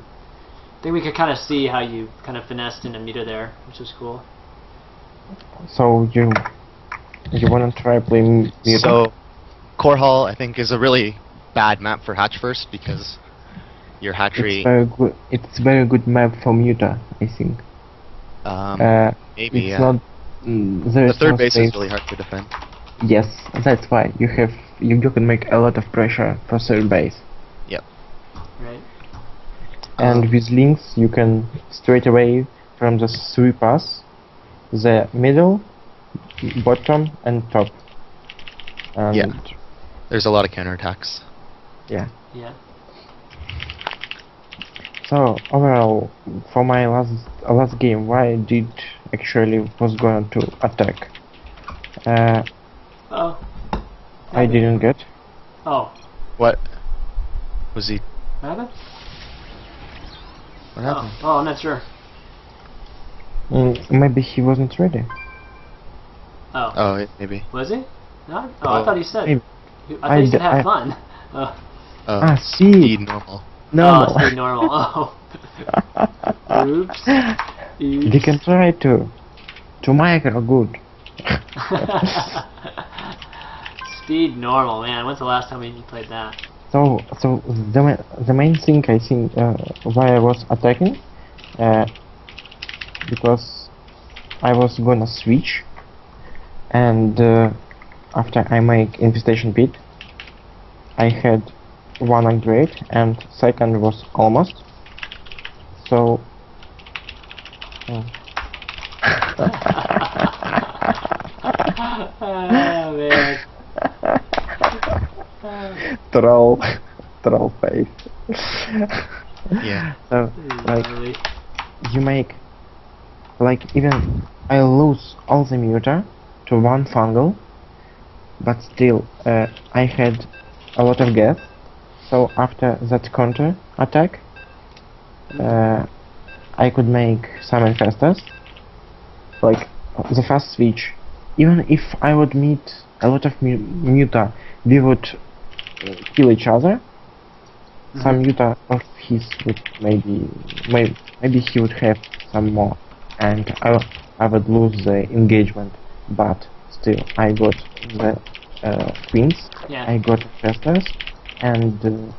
think we could kind of see how you kind of finessed into Muta there, which was cool. So you wanna try playing Muta? So, Core Hall, I think, is a really bad map for hatch first because your hatchery. It's very good map for Muta, I think. Maybe, it's yeah. not. There The is third no base space. is really hard to defend. Yes, that's why you can make a lot of pressure for third base. Yep. Right. And with links you can straight away from the three paths, the middle, bottom and top. And Yeah. There's a lot of counterattacks. yeah. Yeah. So overall, for my last game, why did actually was going to attack? Oh. I didn't get. Oh. What? Was he... What happened? What happened? Oh, I'm not sure. Maybe he wasn't ready. Oh. Oh, maybe. Was he? No? Oh, I thought he said. Maybe. I thought he said have fun. Oh. Speed normal. normal. Oh, speed normal. Oh. Oops. They can try to micro good. Speed normal, man. When's the last time we played that? So the main thing I think why I was attacking, because I was gonna switch, and after I make infestation pit, I had one upgrade and second was almost. So. Oh, man. troll face. Yeah. So like Really? you make like even I lose all the muta to one fungal, but still I had a lot of gas. So after that counter attack, I could make some infestors. Like the fast switch. Even if I would meet a lot of muta, we would kill each other. Some muta of his would maybe he would have some more, and I would lose the engagement. But still, I got the queens. Yeah. I got infestors, and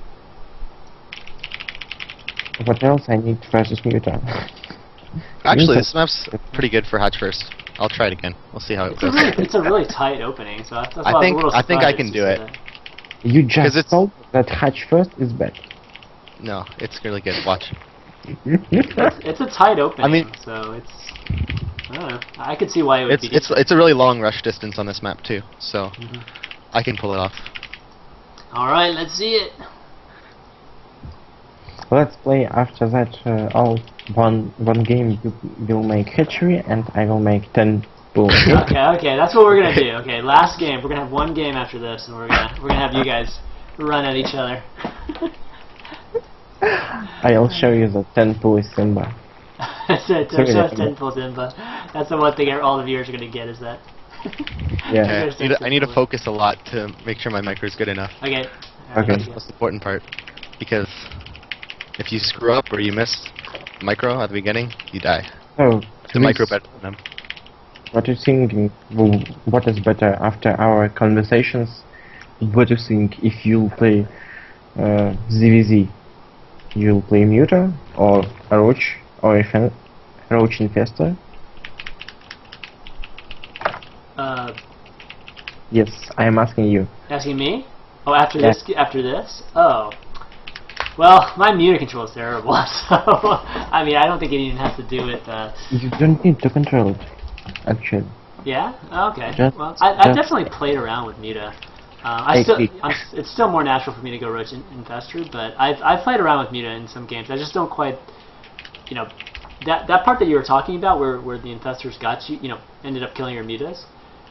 what else I need versus muta? Actually, this map's pretty good for hatch first. I'll try it again. We'll see how it goes. It's a really tight opening, so that's why I think I was a little I think I surprised can to do see it. that. You just it's- thought that hatch first is bad. No, it's really good. Watch. It's a tight opening, I mean- so it's. I don't know. I could see why it would be. It's a really long rush distance on this map too, so I can pull it off. All right, let's see it. Let's play after that. One game you will make hatchery and I will make 10 bulls. Okay, that's what we're gonna do. Okay, last game. We're gonna have one game after this, and we're gonna have you guys run at each other. I'll show you the 10 pull Simba. That's it. Sorry, Show us that's 10 pulls in, but that's the one thing all the viewers are gonna get is that. Yeah. Okay, I need to focus a lot to make sure my micro is good enough. Okay. Okay. That's the most important part, because if you screw up or you miss micro at the beginning, you die. So, The micro better than them. what you think? What is better after our conversations? What do you think if you play ZvZ? You'll play Muta or a Roach or a Roach Infestor? Yes, I am asking you. Asking me? Oh, after this? Oh. Well, my muta control is terrible, so I mean, I don't think it even has to do with. You don't need to control it, actually. Yeah. Okay. Well, I've just- definitely played around with muta. It's still more natural for me to go Roach Infestor, but I've played around with muta in some games. I just don't quite, that part that you were talking about, where the infestors got you, ended up killing your mutas.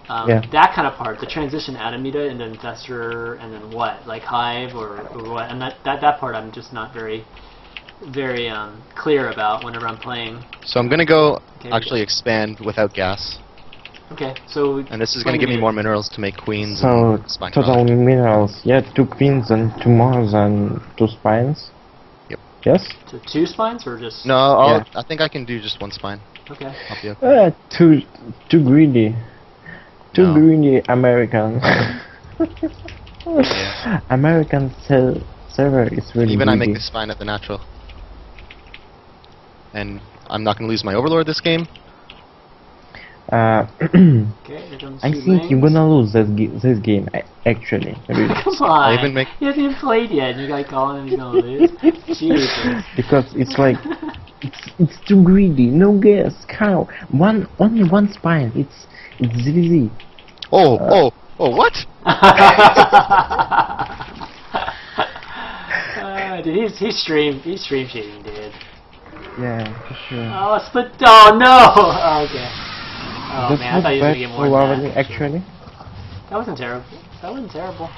That kind of part, the transition out of muta into infestor, and then what, like hive or what, and that part I'm just not very clear about whenever I'm playing. So I'm gonna go Okay. actually expand without gas, Okay, so and this is gonna give me more minerals to make queens So, and spine total rock. minerals, yeah, 2 queens and 2 more than 2 spines. Yep. Yes? To 2 spines or just? No, Yeah. I think I can do just 1 spine. Okay. I'll be okay. Too greedy. Too No. greedy American. Yeah. American server is really Even I greedy. make this spine at the natural. And I'm not going to lose my Overlord this game. Uh, Okay, here comes I 2 think you're lanes. gonna lose this game, actually. Really. Come on! I even make- He hasn't even played yet, and you guys calling him he's gonna lose? Jesus. Because it's like, it's too greedy, no guess, how? Only one spine, it's ZvZ. Oh, what? Dude, he's stream cheating, dude. Yeah, for sure. Oh, split. Oh no! Oh, okay. Oh That man, I thought he was gonna get more for than Lovely, that. actually. That wasn't terrible. That wasn't terrible.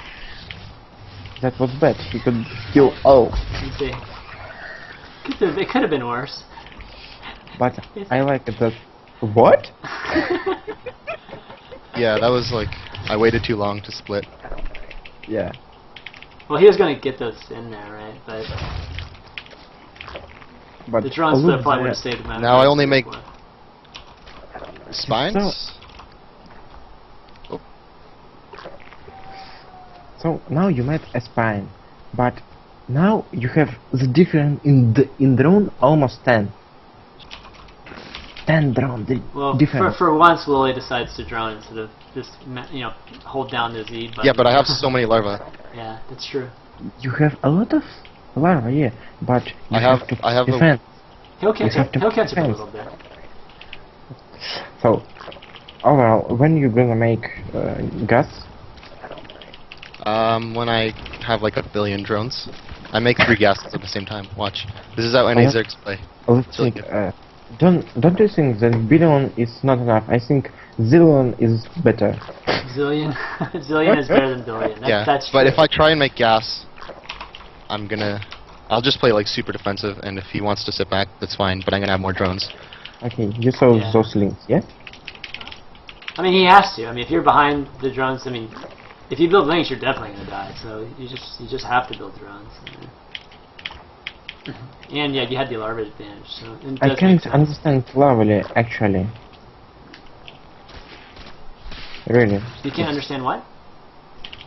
That was bad, he could kill all. Let's see. It could have been worse. But I like it that... What? Yeah, that was like... I waited too long to split. Yeah. Well, he was gonna get those in there, right? But the drone split probably would have saved him. Now I only make... Spines? So now you made a spine, but now you have the difference in drone almost 10. 10 drone well, difference. for once, Lily decides to drone instead of just hold down the Z button. Yeah, but I have so many larvae. Yeah, that's true. You have a lot of larva, yeah, but you I have a- defend. He'll catch have it. to He'll catch it a defense. little bit. So overall, when you gonna make gas? When I have like 1 billion drones. I make 3 gases at the same time. Watch. This is how AcerBly play. Let's really think. Don't you think that billion is not enough? I think zillion is better. Zillion, zillion is better than billion. Yeah, That's but true. if I try and make gas, I'll just play like super defensive, and if he wants to sit back, that's fine, but I'm gonna have more drones. Okay, you saw Yeah. those links, yeah? I mean, he has to. I mean, if you're behind the drones, I mean, if you build links, you're definitely gonna die. So you just have to build drones. And yeah, you had the larva advantage. So it I does make can't sense. understand Lovely actually. Really, You can't understand what?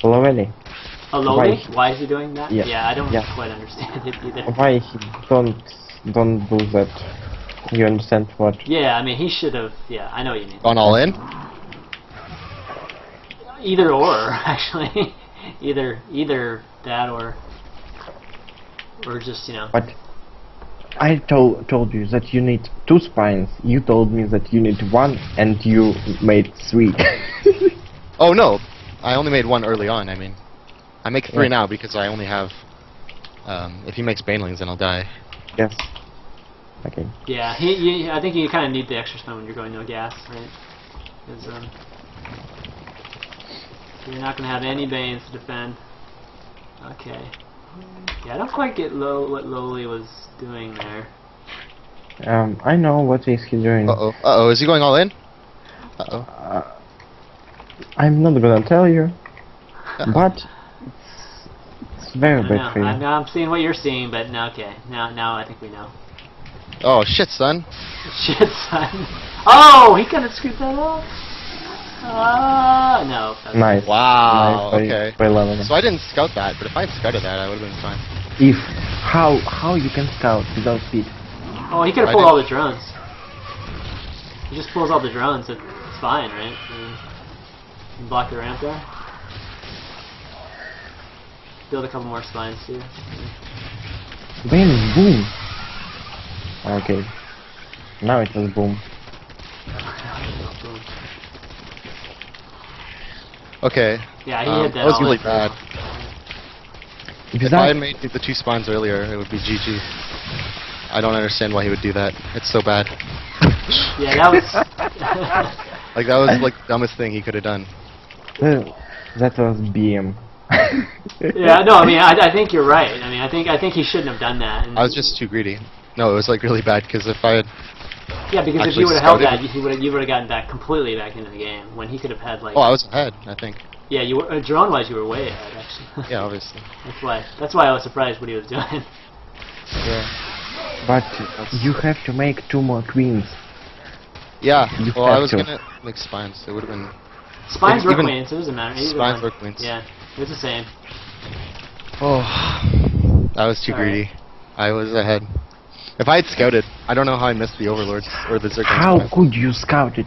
Lovely. Oh, Why Loli? he- Why is he doing that? Yeah. I don't Yeah. quite understand it either. Why he don't do that? You understand what? Yeah, I mean, he should have. Yeah, I know what you mean. Gone all in? Either or, actually. either that or just But I told you that you need 2 spines. You told me that you need 1, and you made 3. Oh no, I only made 1 early on. I mean, I make 3 Yeah. now because I only have. If he makes banelings, then I'll die. Yes. Okay. Yeah, I think you kind of need the extra spin when you're going no gas, right? Because you're not going to have any banes to defend. Okay. Yeah, I don't quite get what Loli was doing there. I know what is he doing. Uh-oh, is he going all in? Uh-oh. I'm not gonna tell you, but it's very I don't bad know. for you. I'm seeing what you're seeing, but now, okay. Now I think we know. Oh, shit, son. Shit, son. Oh, he kind of screwed that up. No. that's- Nice. Wow, Nice by- okay. by Lemon. So I didn't scout that, but if I had scouted that, I would have been fine. If how you can scout without speed? Oh, he could have I pulled didn't- all the drones. He just pulls all the drones. It's fine, right? You block the ramp there. Build a couple more spines too. Bang! Boom! Okay. Now it was boom. Boom. Okay. Yeah, he hit that. That was all really in. bad. If I had made the 2 spines earlier, it would be GG. I don't understand why he would do that. It's so bad. Yeah, that was. Like, that was like the dumbest thing he could have done. That was BM. Yeah, no, I mean, I think you're right. I mean, I think he shouldn't have done that. And I was just too greedy. No, it was like really bad because if I had yeah, because if actually you would have held that, scouted- you would have gotten back completely back into the game when he could have had like. I was ahead, I think. Yeah, you were drone wise, you were way ahead actually. Yeah, obviously. That's why I was surprised what he was doing. Yeah. But you have to make 2 more queens. Yeah. You Well, I have was to. gonna make spines. It would have been. Spines were even queens, so it doesn't matter. Either spines one. were queens. Yeah, it's the same. Oh, I was too All right. greedy. I was ahead. If I had scouted, I don't know how I missed the overlords or the zerglings. How could you scout it?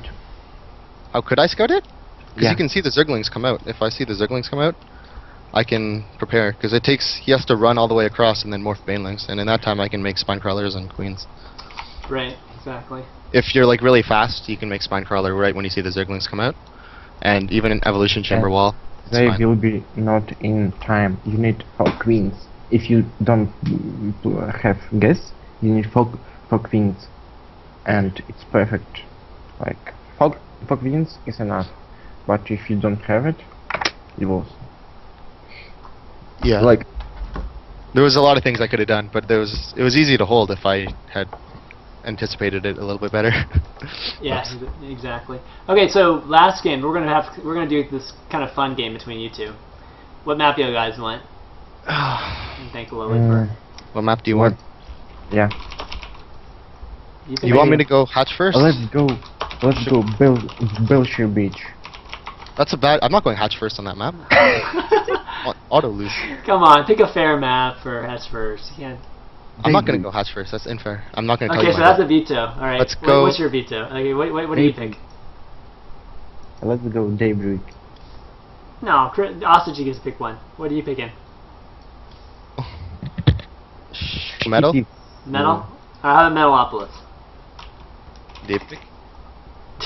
How could I scout it? Because Yeah. you can see the zerglings come out. If I see the zerglings come out, I can prepare. Because it takes, he has to run all the way across and then morph banelings, and in that time I can make spine crawlers and queens. Right, exactly. If you're like really fast, you can make spine crawler right when you see the zerglings come out, and even an evolution chamber wall. It's They fine. will be not in time. You need 4 queens. If you don't have guess, you need 4 queens, and it's perfect. Like 4 queens is enough. But if you don't have it, you lose. Yeah. Like There was a lot of things I could have done, but it was easy to hold if I had anticipated it a little bit better. Yeah, exactly. Okay, so last game we're gonna do this kind of fun game between you two. What map do you guys want? And thank Lily for. What map do you want? yeah. You want me to go hatch first? Let's go. Let's go. Belshire Beach. That's a bad. I'm not going hatch first on that map. Auto lose. Come on, pick a fair map for Hatch first. You can't. I'm not gonna go hatch first. That's unfair. I'm not gonna tell Okay, you so my that's vote. a veto. All right. Let's go. What's your veto? Okay, what do you think? Let's go Daybreak. No, Ostojiy gets to pick one. What are you picking? Metal? It is- Metal? How about Metalopolis? Daybreak?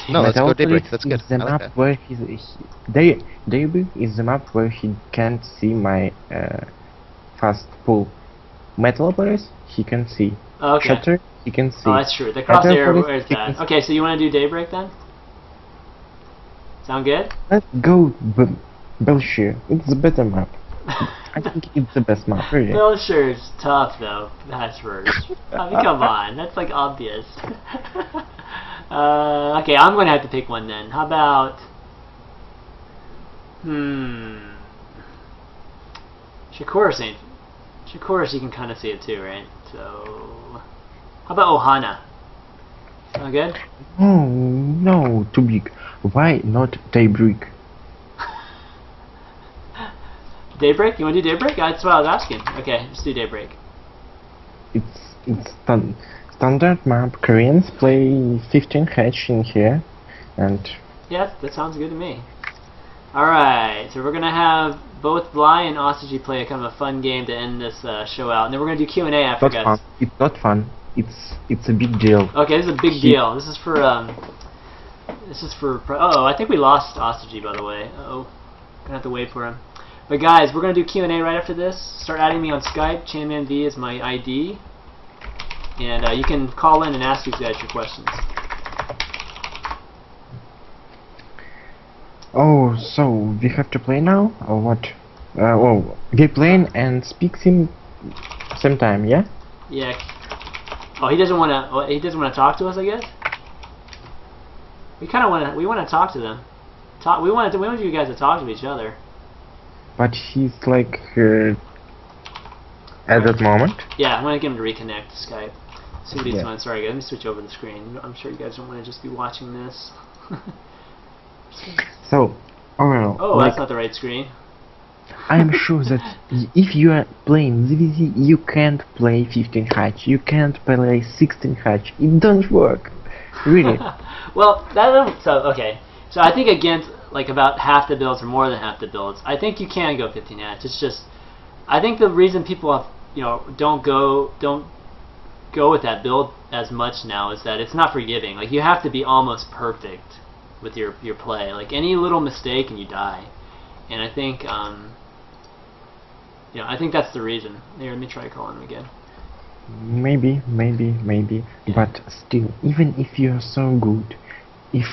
No, let's go Metalopolis Daybreak. That's good. is the I like map that. where Daybreak is the map where he can't see my fast pull. Metalopolis he can see. Okay. Shatter he can see. Oh, that's true. The crosshair, Metalopolis, where's he that? can Okay, so you want to do Daybreak then? Sound good? Let's go Belshire. It's the better map. I think it's the best map, really. Belshire's tough though. That's first. I mean, come on, that's like obvious. Okay, I'm gonna have to pick one then. How about? Shakuras ain't. Shakuras, you can kind of see it too, right? So, how about Ohana? Sound good? Oh no, too big. Why not Daybreak? Daybreak? You want to do Daybreak? That's what I was asking. Okay, let's do Daybreak. It's standard map. Koreans play 15 hatch in here, and Yeah, that sounds good to me. Alright, so we're going to have both Bly and Ostojiy play a kind of a fun game to end this show out. And then we're going to do Q&A after, not guys. fun. It's not fun. It's a big deal. Okay, this is a big deal. This is for, oh, I think we lost Ostojiy, by the way. Uh-oh. Gonna have to wait for him. But guys, we're going to do Q&A right after this. Start adding me on Skype. ChanmanV is my ID. And you can call in and ask these guys your questions. Oh, so we have to play now, or what? Oh, we playing and speak same time, yeah? Yeah. Oh, he doesn't want to. He doesn't want to talk to us, I guess. We kind of want to. We want to talk to them. We want you guys to talk to each other. But he's like at that moment. Yeah, I'm gonna get him to reconnect to Skype. See what he's Yeah. doing. Sorry, guys. Let me switch over the screen. I'm sure you guys don't want to just be watching this. So overall, Oh, like, that's not the right screen. I am sure that if you are playing ZvZ, you can't play 15 hatch. You can't play 16 hatch. It don't work, really. Well, okay. So I think against like about half the builds or more than half the builds, I think you can go 15 hatch. It's just, I think the reason people have, don't go with that build as much now is that it's not forgiving. Like you have to be almost perfect with your play. Like any little mistake and you die. And I think I think that's the reason. Here, let me try calling him again. Maybe. Yeah. But still, even if you are so good, if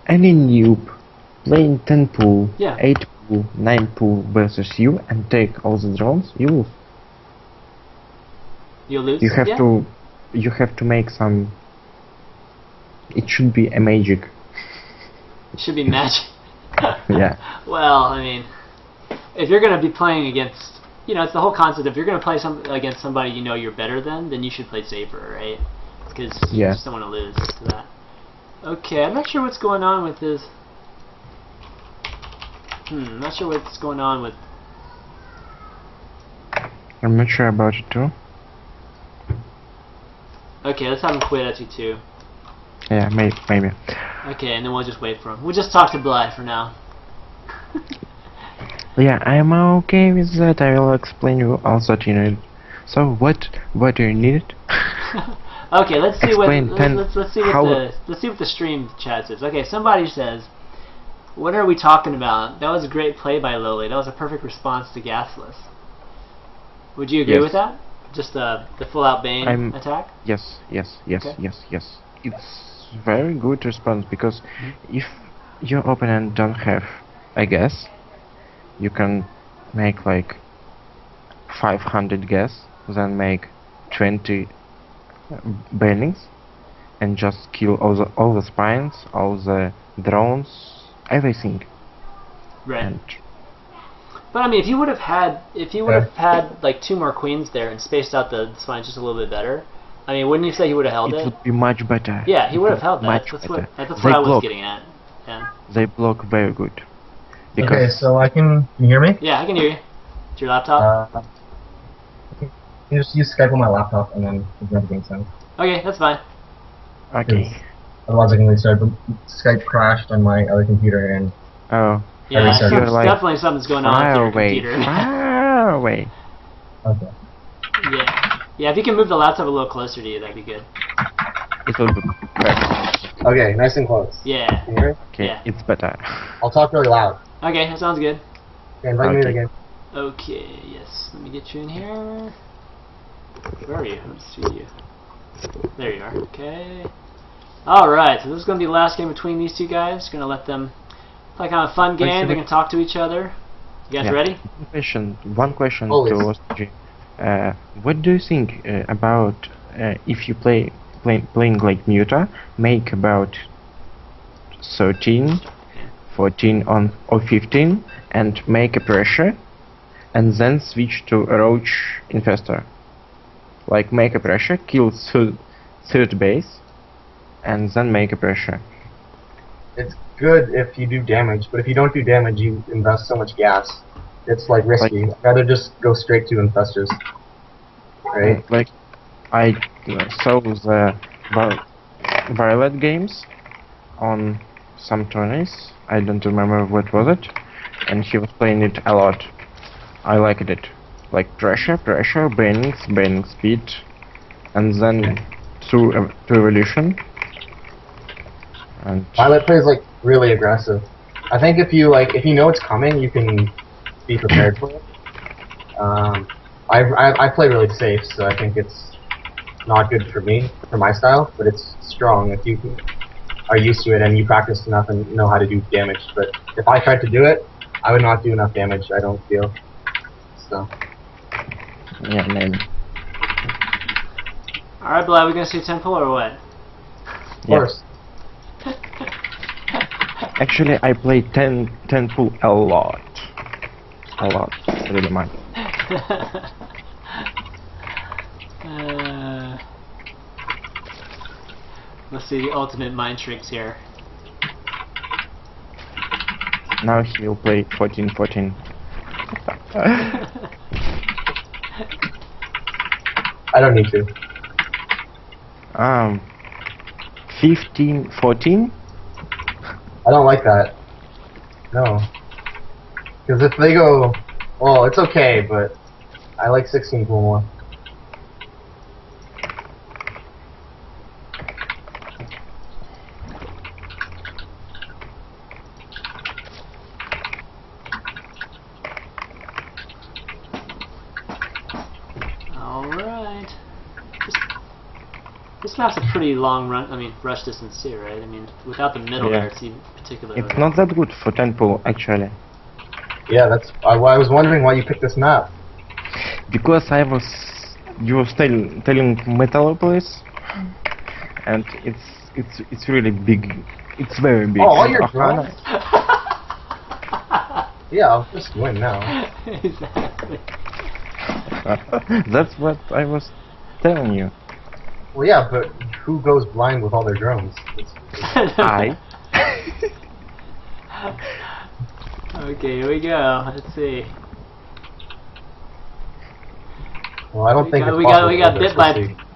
any noob playing 10 pool, Yeah. 8 pool, 9 pool versus you and take all the drones, you lose. You'll lose. You have Yeah. to make some. It should be a magic. It should be magic. Yeah. Well, I mean, if you're going to be playing against, you know, it's the whole concept. If you're going to play against somebody you know you're better than, then you should play safer, right? Because you just don't want to lose to that. Okay, I'm not sure what's going on with this. I'm not sure what's going on with. I'm not sure about it too. Okay, let's have him quit at you2. Yeah, maybe. Okay, and then we'll just wait for him. We'll just talk to Bly for now. Yeah, I'm okay with that. I will explain you all that you need. So what do you need? Okay, let's see Explain let's see what the stream chat says. Okay, somebody says, "What are we talking about? That was a great play by Loli. That was a perfect response to Gasless." Would you agree with that? Just the full-out Bane attack? Yes. Okay. Yes. It's very good response because if your opponent don't have a gas, you can make like 500 gas, then make 20 burnings, and just kill all the spines, all the drones, everything. Right. And but I mean, if you would have had like 2 more queens there and spaced out the spines just a little bit better, I mean, wouldn't you say he would have held it? It would be much better. Yeah, he would have held that. Much That's better. what I was getting at. Yeah. They block very good. Okay, so can you hear me? Yeah, I can hear you. It's your laptop? You just use Skype on my laptop and then everything sounds. Okay, that's fine. Okay. Otherwise I can restart, but Skype crashed on my other computer and... Oh. Yeah, Like definitely something's going on with your computer. Far away. Okay. Yeah, if you can move the laptop a little closer to you, that'd be good. It will be better. Okay, nice and close. Yeah. Can you hear me? Okay, Yeah. it's better. I'll talk really loud. Okay, that sounds good. Okay, invite me in again. Okay, yes. Let me get you in here. Where are you? Let's see you. There you are. Okay. Alright, so this is going to be the last game between these two guys. Going to let them play kind of a fun game. They're going to talk to each other. You guys ready? One question to Ostojiy. What do you think about if you playing like Muta, make about 13, 14 or 15 and make a pressure and then switch to a Roach Infestor? Like make a pressure, kill third base and then make a pressure. It's good if you do damage, but if you don't do damage, you invest so much gas. It's like risky. I'd rather just go straight to infestors. Right? Like I saw the Violet games on some tourneys. I don't remember what was it, and he was playing it a lot. I liked it. Like pressure, burning speed, and then to evolution. And Violet plays like really aggressive. I think if you know it's coming, you can be prepared for it. I play really safe, so I think it's not good for me, for my style, but it's strong if you are used to it and you practice enough and know how to do damage. But if I tried to do it, I would not do enough damage, I don't feel. So. Yeah, maybe. Alright, Bly, we gonna see 10 pull or what? Of course. Actually, I play 10 pull a lot. Really much. Let's see the ultimate mind tricks here. Now he will play 14. I don't need to. 15-14. I don't like that. No. Because if they go, well, it's okay, but I like 16 pull more. Alright. This map's a pretty long rush distance too, right? I mean, without the middle there, it's even particularly. It's not that good for 10 pull, actually. Yeah, that's. I was wondering why you picked this map. Because you was telling Metalopolis, and it's really big. It's very big. Oh, all your drones. Yeah, I'll just win now. Exactly. That's what I was telling you. Well, yeah, but who goes blind with all their drones? I. Okay, here we go. Let's see. Well, I don't think it's we possible got to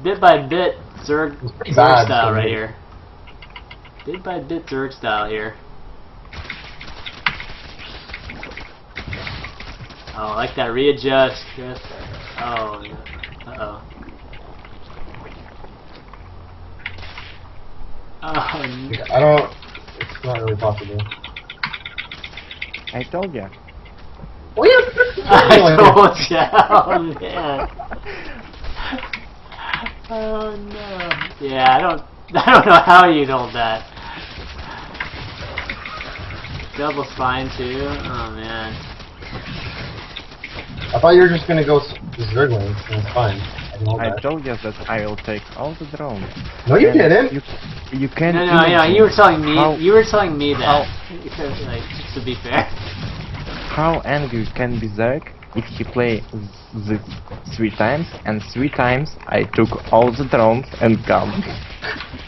bit by bit Zerg pretty bad, style so right maybe. here. Bit by bit Zerg style here. Oh, I like that readjust, Chris. Oh, no. Uh-oh. Oh, no. I don't. It's not really possible. I told ya. Well, yeah, I told ya. Oh, man. Oh, no. Yeah, I don't know how you told that. Double spine, too? Oh, man. I thought you were just gonna go Zerglings, and it's fine. I know I that. told you that I will take all the drones. No, you And didn't. You can. No, you were telling me. How- You were telling me that. Because, like, to be fair. How angry can be Zerg if he play this 3 times, and 3 times I took all the drones and gone.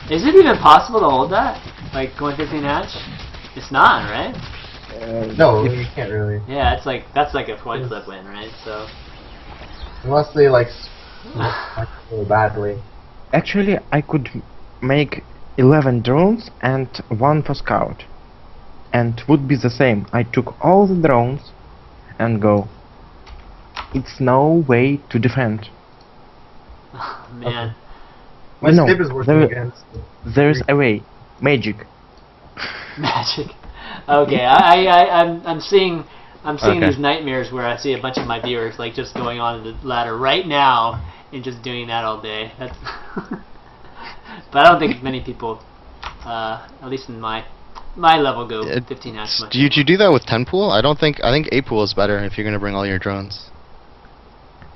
Is it even possible to hold that? Like going 15 hatch? It's not, right? No, you can't really. Yeah, it's like that's like a coin flip win, right? So. Unless they like really badly. Actually, I could make 11 drones and 1 for scout, and would be the same. I took all the drones and go. It's no way to defend. Oh, man. My No, skip is working against. There's a way. Magic. Magic. Okay, I'm seeing Okay. these nightmares where I see a bunch of my viewers like just going on the ladder right now and just doing that all day. That's but I don't think many people, at least in my level, go 15 hash much. Do you do that with 10 pool? I think 8 pool is better if you're gonna bring all your drones.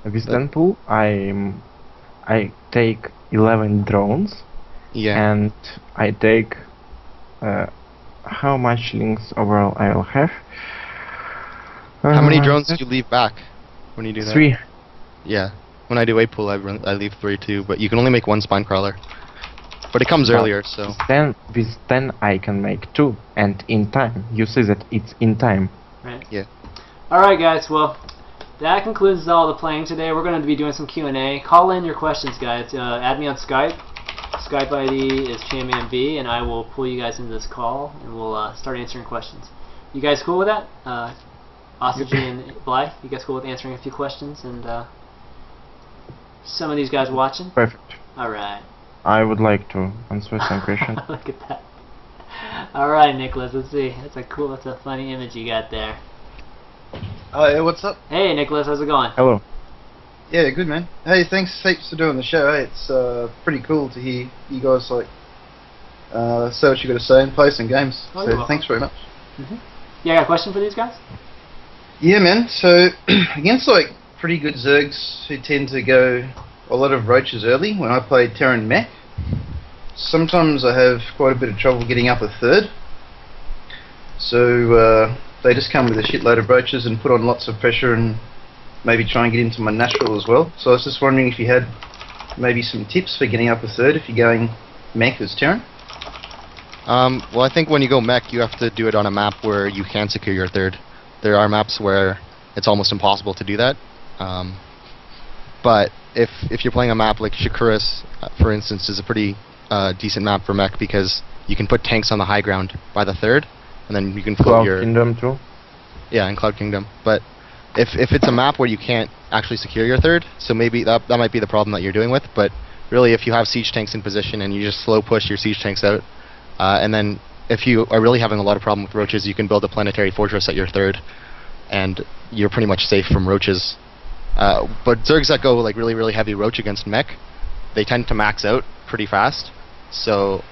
With Denpool, I take 11 drones, Yeah. and I take how much links overall I will have. How many drones do you leave back when you do that? 3. Yeah. When I do 8 pool, I leave 3 too, but you can only make 1 spine crawler. But it comes earlier, so. Then with 10 I can make 2, and in time. You see that it's in time. Right. Yeah. All right, guys. Well, that concludes all the playing today. We're going to be doing some Q&A. Call in your questions, guys. Add me on Skype. Skype ID is ChanmanV, and I will pull you guys into this call, and we'll start answering questions. You guys cool with that? Ostojiy and Bly, you guys cool with answering a few questions and some of these guys watching? Perfect. All right. I would like to answer some questions. Look at that. All right, Nicholas. Let's see. That's a funny image you got there. Hey, what's up? Hey, Nicholas. How's it going? Hello. Yeah, good man. Hey, thanks heaps for doing the show. Hey, it's pretty cool to hear you guys say what you got to say and play some games. Oh, you're So welcome. thanks very much. Yeah, got a question for these guys? Yeah, man. So against like pretty good Zergs who tend to go a lot of roaches early, when I play Terran Mech, sometimes I have quite a bit of trouble getting up a third. So they just come with a shitload of roaches and put on lots of pressure and maybe try and get into my natural as well. So I was just wondering if you had maybe some tips for getting up a third if you're going Mech as Terran. Well, I think when you go mech, you have to do it on a map where you can secure your third. There are maps where it's almost impossible to do that. But if you're playing a map like Shakuras, for instance, is a pretty decent map for mech because you can put tanks on the high ground by the third, and then you can float Cloud your Kingdom too. yeah, in Cloud Kingdom. But if it's a map where you can't actually secure your third, so maybe that might be the problem that you're dealing with. But really, if you have siege tanks in position and you just slow push your siege tanks out, and then if you are really having a lot of problem with roaches, you can build a planetary fortress at your third, and you're pretty much safe from roaches. But Zergs that go like really heavy roach against mech, they tend to max out pretty fast. So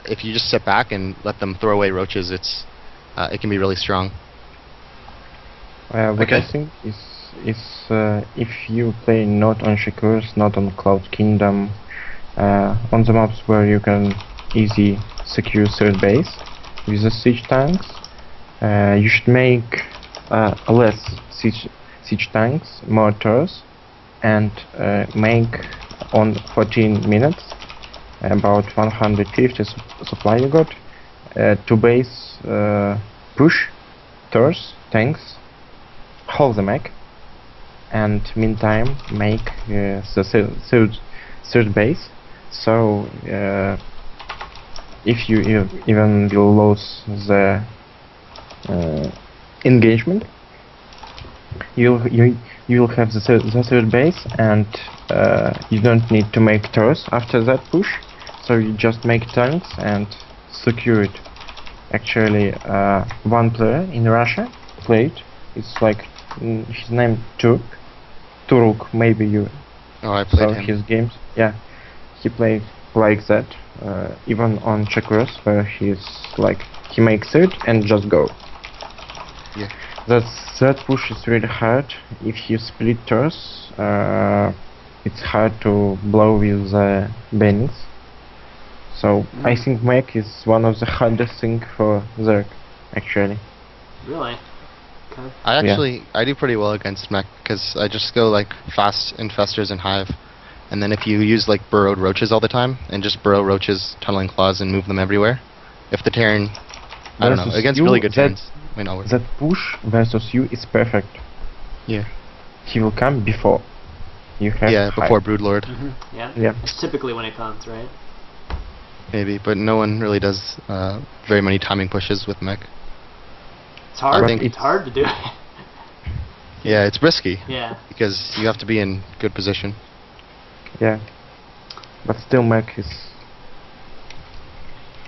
if you just sit back and let them throw away roaches, it can be really strong. What Okay. I think is if you play not on Shakuras, not on Cloud Kingdom, on the maps where you can easy secure third base with the siege tanks, you should make less siege tanks, more turrets, and make on 14 minutes about 150 supply you got. To base push, turrets, tanks, hold the mech, and meantime make the third base. So if you even will lose the engagement, you'll have the third base, and you don't need to make turrets after that push. So you just make tanks and secure it. Actually, one player in Russia played. It's like his name Turuk. Maybe you Oh, I saw played him. his games. Yeah, he played like that. Even on checkers, where he's like he makes it and just go. Yeah. That push is really hard. If you split turrets, it's hard to blow with the bannings. So I think mech is one of the hardest thing for Zerg, actually. Really? Okay. I do pretty well against mech because I just go like fast infestors and hive, and then if you use like burrowed roaches all the time and just burrow roaches, tunneling claws, and move them everywhere, if the Terran, I don't know, Versus against you, really good that- Terrans, may not work. That push versus you is perfect. Yeah. He will come before you have Yeah, hive. before Broodlord, Yeah. Yeah. It's typically when it comes, right? maybe, but no one really does very many timing pushes with mech. It's hard. I think It's hard to do it. Yeah, it's risky Yeah. because you have to be in good position. Yeah. But still mech is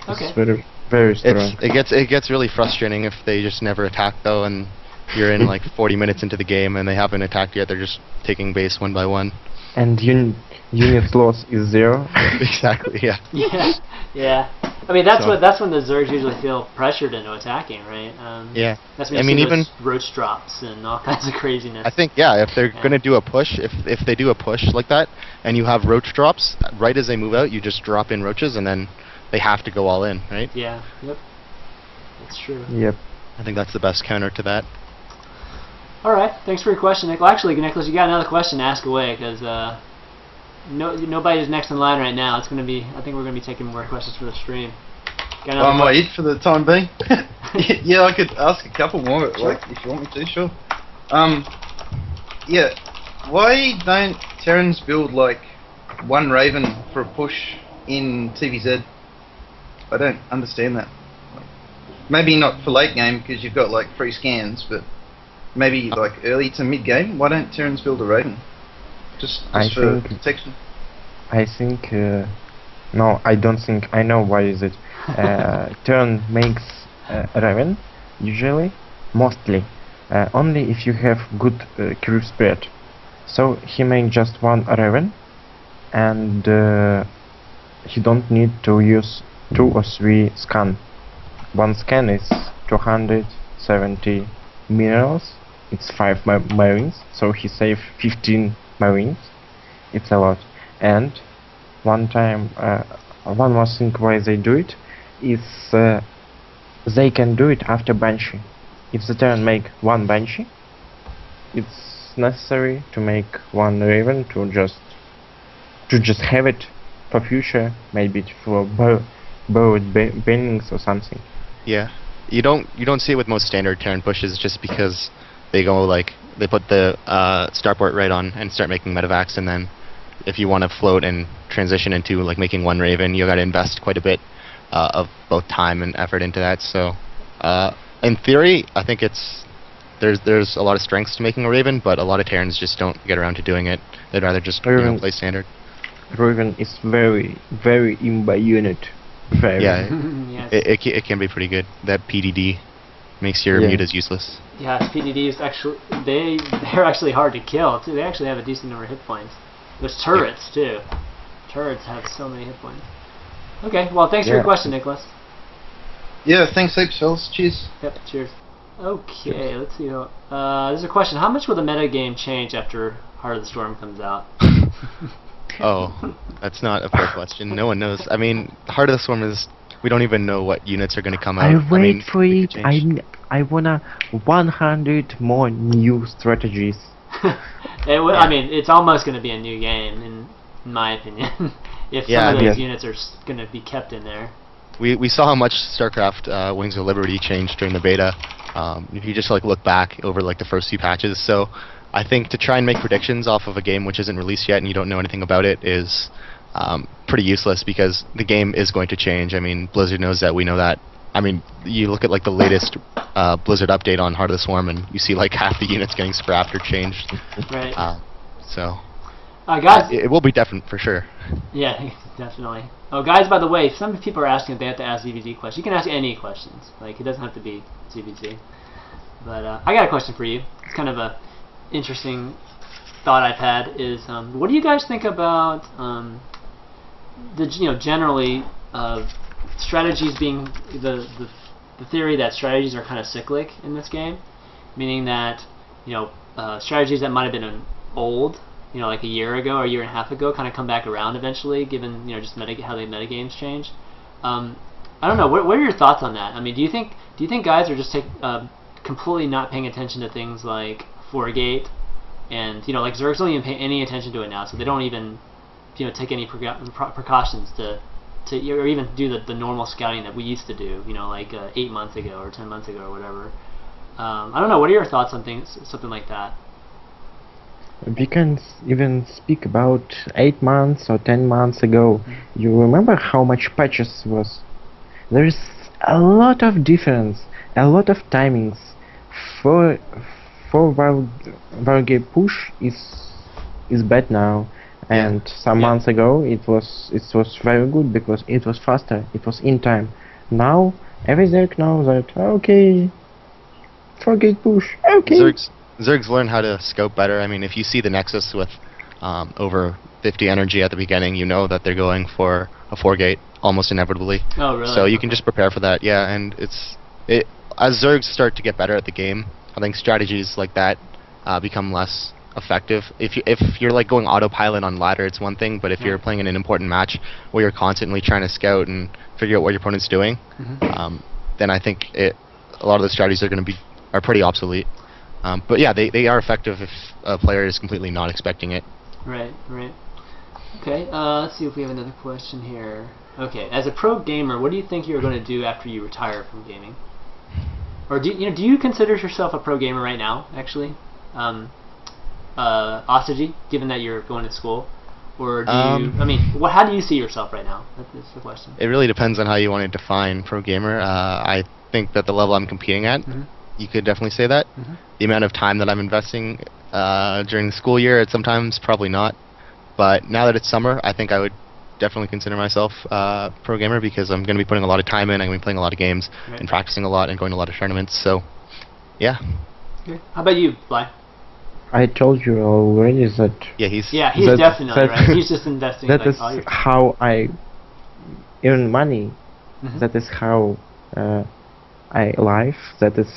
Okay. very very strong. It gets really frustrating if they just never attack though, and you're in like 40 minutes into the game and they haven't attacked yet. They're just taking base one by one. And unit loss is 0. Exactly. Yeah. Yeah. Yeah. I mean, that's So- that's when the Zergs usually feel pressured into attacking, right? Yeah. That's when I you mean, see even those roach drops and all kinds of craziness. I think if they're Yeah. gonna do a push, if they do a push like that, and you have roach drops right as they move out, you just drop in roaches, and then they have to go all in, right? Yeah. Yep. That's true. Yep. I think that's the best counter to that. All right. Thanks for your question, Nick. Well, actually, Nicholas, you got another question to ask away because nobody's next in line right now. It's gonna be. I think we're gonna be taking more questions for the stream. Got another I'm not it for the time being. Yeah, I could ask a couple more, Sure. like if you want me to, sure. Yeah, why don't Terrans build like one Raven for a push in ZvZ? I don't understand that. Maybe not for late game because you've got like free scans, but maybe like early to mid game. Why don't Terrans build a Raven? Just I for think- protection. I think no, I don't think. I know why is it. Turn makes Raven usually, mostly only if you have good crew spread. So he make just one Raven, and he don't need to use 2 or 3 scan. One scan is 270 minerals. It's 5 marines, so he save 15 marines. It's a lot. And one time, one more thing why they do it is they can do it after Banshee. If the Terran make one Banshee, it's necessary to make one Raven to just have it for future, maybe for borrowed bannings or something. Yeah. You don't see it with most standard Terran pushes just because they go like they put the starport right on and start making medevacs, and then if you want to float and transition into like making one Raven, you got to invest quite a bit of both time and effort into that. So in theory, I think there's a lot of strengths to making a Raven, but a lot of Terrans just don't get around to doing it. They'd rather just play standard. Raven is very imba unit. Very. Yeah, yes. it can be pretty good. That PDD makes your Yeah. mutas useless. Yeah, PDDs actually they're actually hard to kill too. They actually have a decent number of hit points. There's turrets too. Turrets have so many hit points. Okay, well thanks for your Yeah. question, Nicholas. Yeah, thanks heaps, fellas. Cheers. Yep, cheers. Okay, let's see. There's a question. How much will the meta game change after Heart of the Storm comes out? Oh, that's not a fair question. No one knows. I mean, Heart of the Storm is. We don't even know what units are going to come out. I wait mean, for they it. could change. I wanna 100 more new strategies I mean, it's almost going to be a new game, in my opinion, if some of those units are going to be kept in there. We saw how much StarCraft Wings of Liberty changed during the beta. If you just like look back over like the first few patches, so I think to try and make predictions off of a game which isn't released yet and you don't know anything about it is pretty useless because the game is going to change. I mean, Blizzard knows that. We know that. I mean, you look at like the latest Blizzard update on Heart of the Swarm, and you see like half the units getting scrapped or changed. Right. So. Guys, it will be different for sure. Yeah, definitely. Oh, guys, by the way, some people are asking if they have to ask ZvZ questions. You can ask any questions. Like, it doesn't have to be ZvZ. But I got a question for you. It's kind of a interesting thought I've had. Is what do you guys think about generally strategies being the theory that strategies are kind of cyclic in this game, meaning that strategies that might have been old, like a year ago or a year and a half ago, kind of come back around eventually, given just how the metagames change. I don't know. What are your thoughts on that? I mean, do you think guys are just completely not paying attention to things like 4-gate, and like Zerg's don't even pay any attention to it now, so they don't even take any precautions to or even do the normal scouting that we used to do, like 8 months ago or 10 months ago or whatever. I don't know. What are your thoughts on something like that? We can even speak about 8 months or 10 months ago. You remember how much patches was? There is a lot of difference, a lot of timings. For Vargate push is bad now, and some months ago it was very good because it was faster, it was in time. Now every Zerg knows that okay, Vargate push, okay. Zerg's learned how to scope better. I mean, if you see the Nexus with over 50 energy at the beginning, you know that they're going for a 4-gate almost inevitably. Oh, really? So you can just prepare for that. Yeah, and as Zergs start to get better at the game, I think strategies like that become less effective. If you're like going autopilot on ladder, it's one thing, but if you're playing in an important match where you're constantly trying to scout and figure out what your opponent's doing, then I think a lot of the strategies are pretty obsolete. But yeah, they are effective if a player is completely not expecting it. Right. Okay, let's see if we have another question here. Okay, as a pro gamer, what do you think you're going to do after you retire from gaming? Or do you consider yourself a pro gamer right now, actually? Ostojiy, given that you're going to school? Or do you, how do you see yourself right now? That's the question. It really depends on how you want to define pro gamer. I think that the level I'm competing at, you could definitely say that. The amount of time that I'm investing during the school year, it's sometimes probably not. But now that it's summer, I think I would definitely consider myself pro gamer because I'm going to be putting a lot of time in. I'm going to be playing a lot of games and practicing a lot and going to a lot of tournaments. So, yeah. Okay. How about you, Bly? I told you already that. Yeah, he's definitely right. He's just investing. That is how I earn money. That is how I live. That is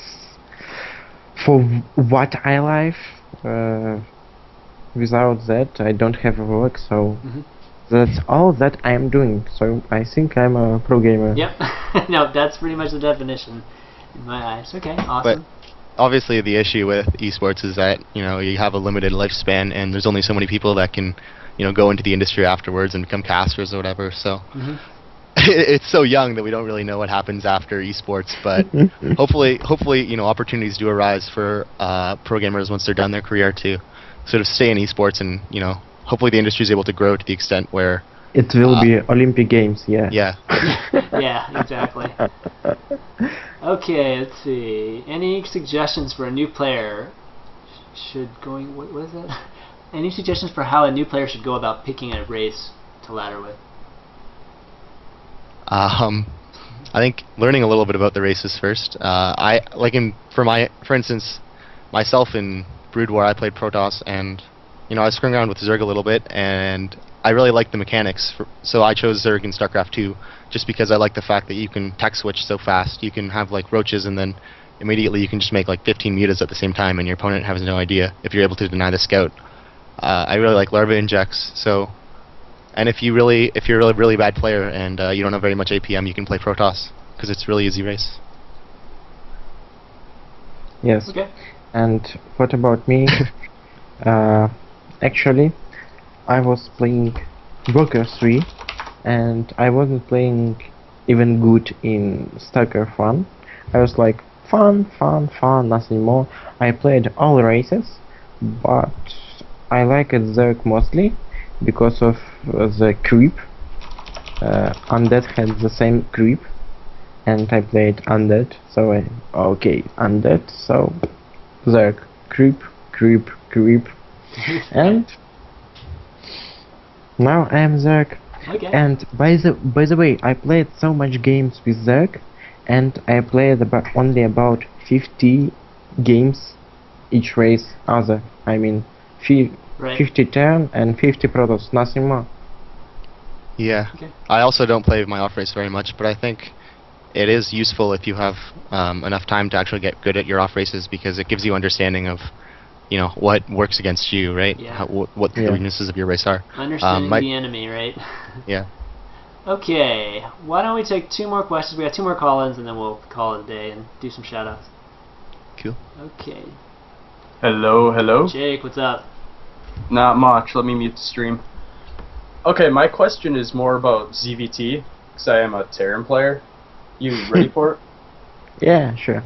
for what I live. Without that, I don't have a work. So that's all that I am doing. So I think I'm a pro gamer. Yep. No, that's pretty much the definition in my eyes. Okay, awesome. But obviously, the issue with esports is that you have a limited lifespan, and there's only so many people that can go into the industry afterwards and become casters or whatever. So it's so young that we don't really know what happens after esports. But hopefully, opportunities do arise for pro gamers once they're done their career to sort of stay in esports, and hopefully the industry is able to grow to the extent where it will be Olympic Games. Yeah. Yeah. Yeah, exactly. Okay, let's see. Any suggestions for a new player what is that? Any suggestions for how a new player should go about picking a race to ladder with? I think learning a little bit about the races first. For instance, myself in Brood War, I played Protoss, and I was screwing around with Zerg a little bit, and I really liked the mechanics, so I chose Zerg in StarCraft 2, just because I like the fact that you can tech switch so fast. You can have like roaches, and then immediately you can just make like 15 mutas at the same time, and your opponent has no idea if you're able to deny the scout. I really like larva injects, and if you're a really bad player and you don't have very much APM, you can play Protoss, because it's really easy race. Yes. Okay. And what about me? Uh, Actually, I was playing Broker 3, and I wasn't playing even good in Stalker Fun. I was like, fun, nothing more. I played all races, but I liked Zerg mostly because of the creep. Undead had the creep, and I played Undead, so okay, Undead, so Zerg, creep, and now I am Zerg. Okay. And by the way, I played so much games with Zerg, and I played only about 50 games each race other. I mean, 50 turn and 50 protos, nothing more. Yeah. Okay. I also don't play my off race very much, but I think it is useful if you have enough time to actually get good at your off races, because it gives you understanding of, you know, what works against you, right? Yeah. What the weaknesses of your race are. Understanding the enemy, right? Yeah. Okay, why don't we take 2 more questions? We got 2 more call-ins, and then we'll call it a day and do some shout-outs. Cool. Okay. Hello. Jake, what's up? Not much. Let me mute the stream. Okay, my question is more about ZvT, because I am a Terran player. You ready for it? Yeah, sure.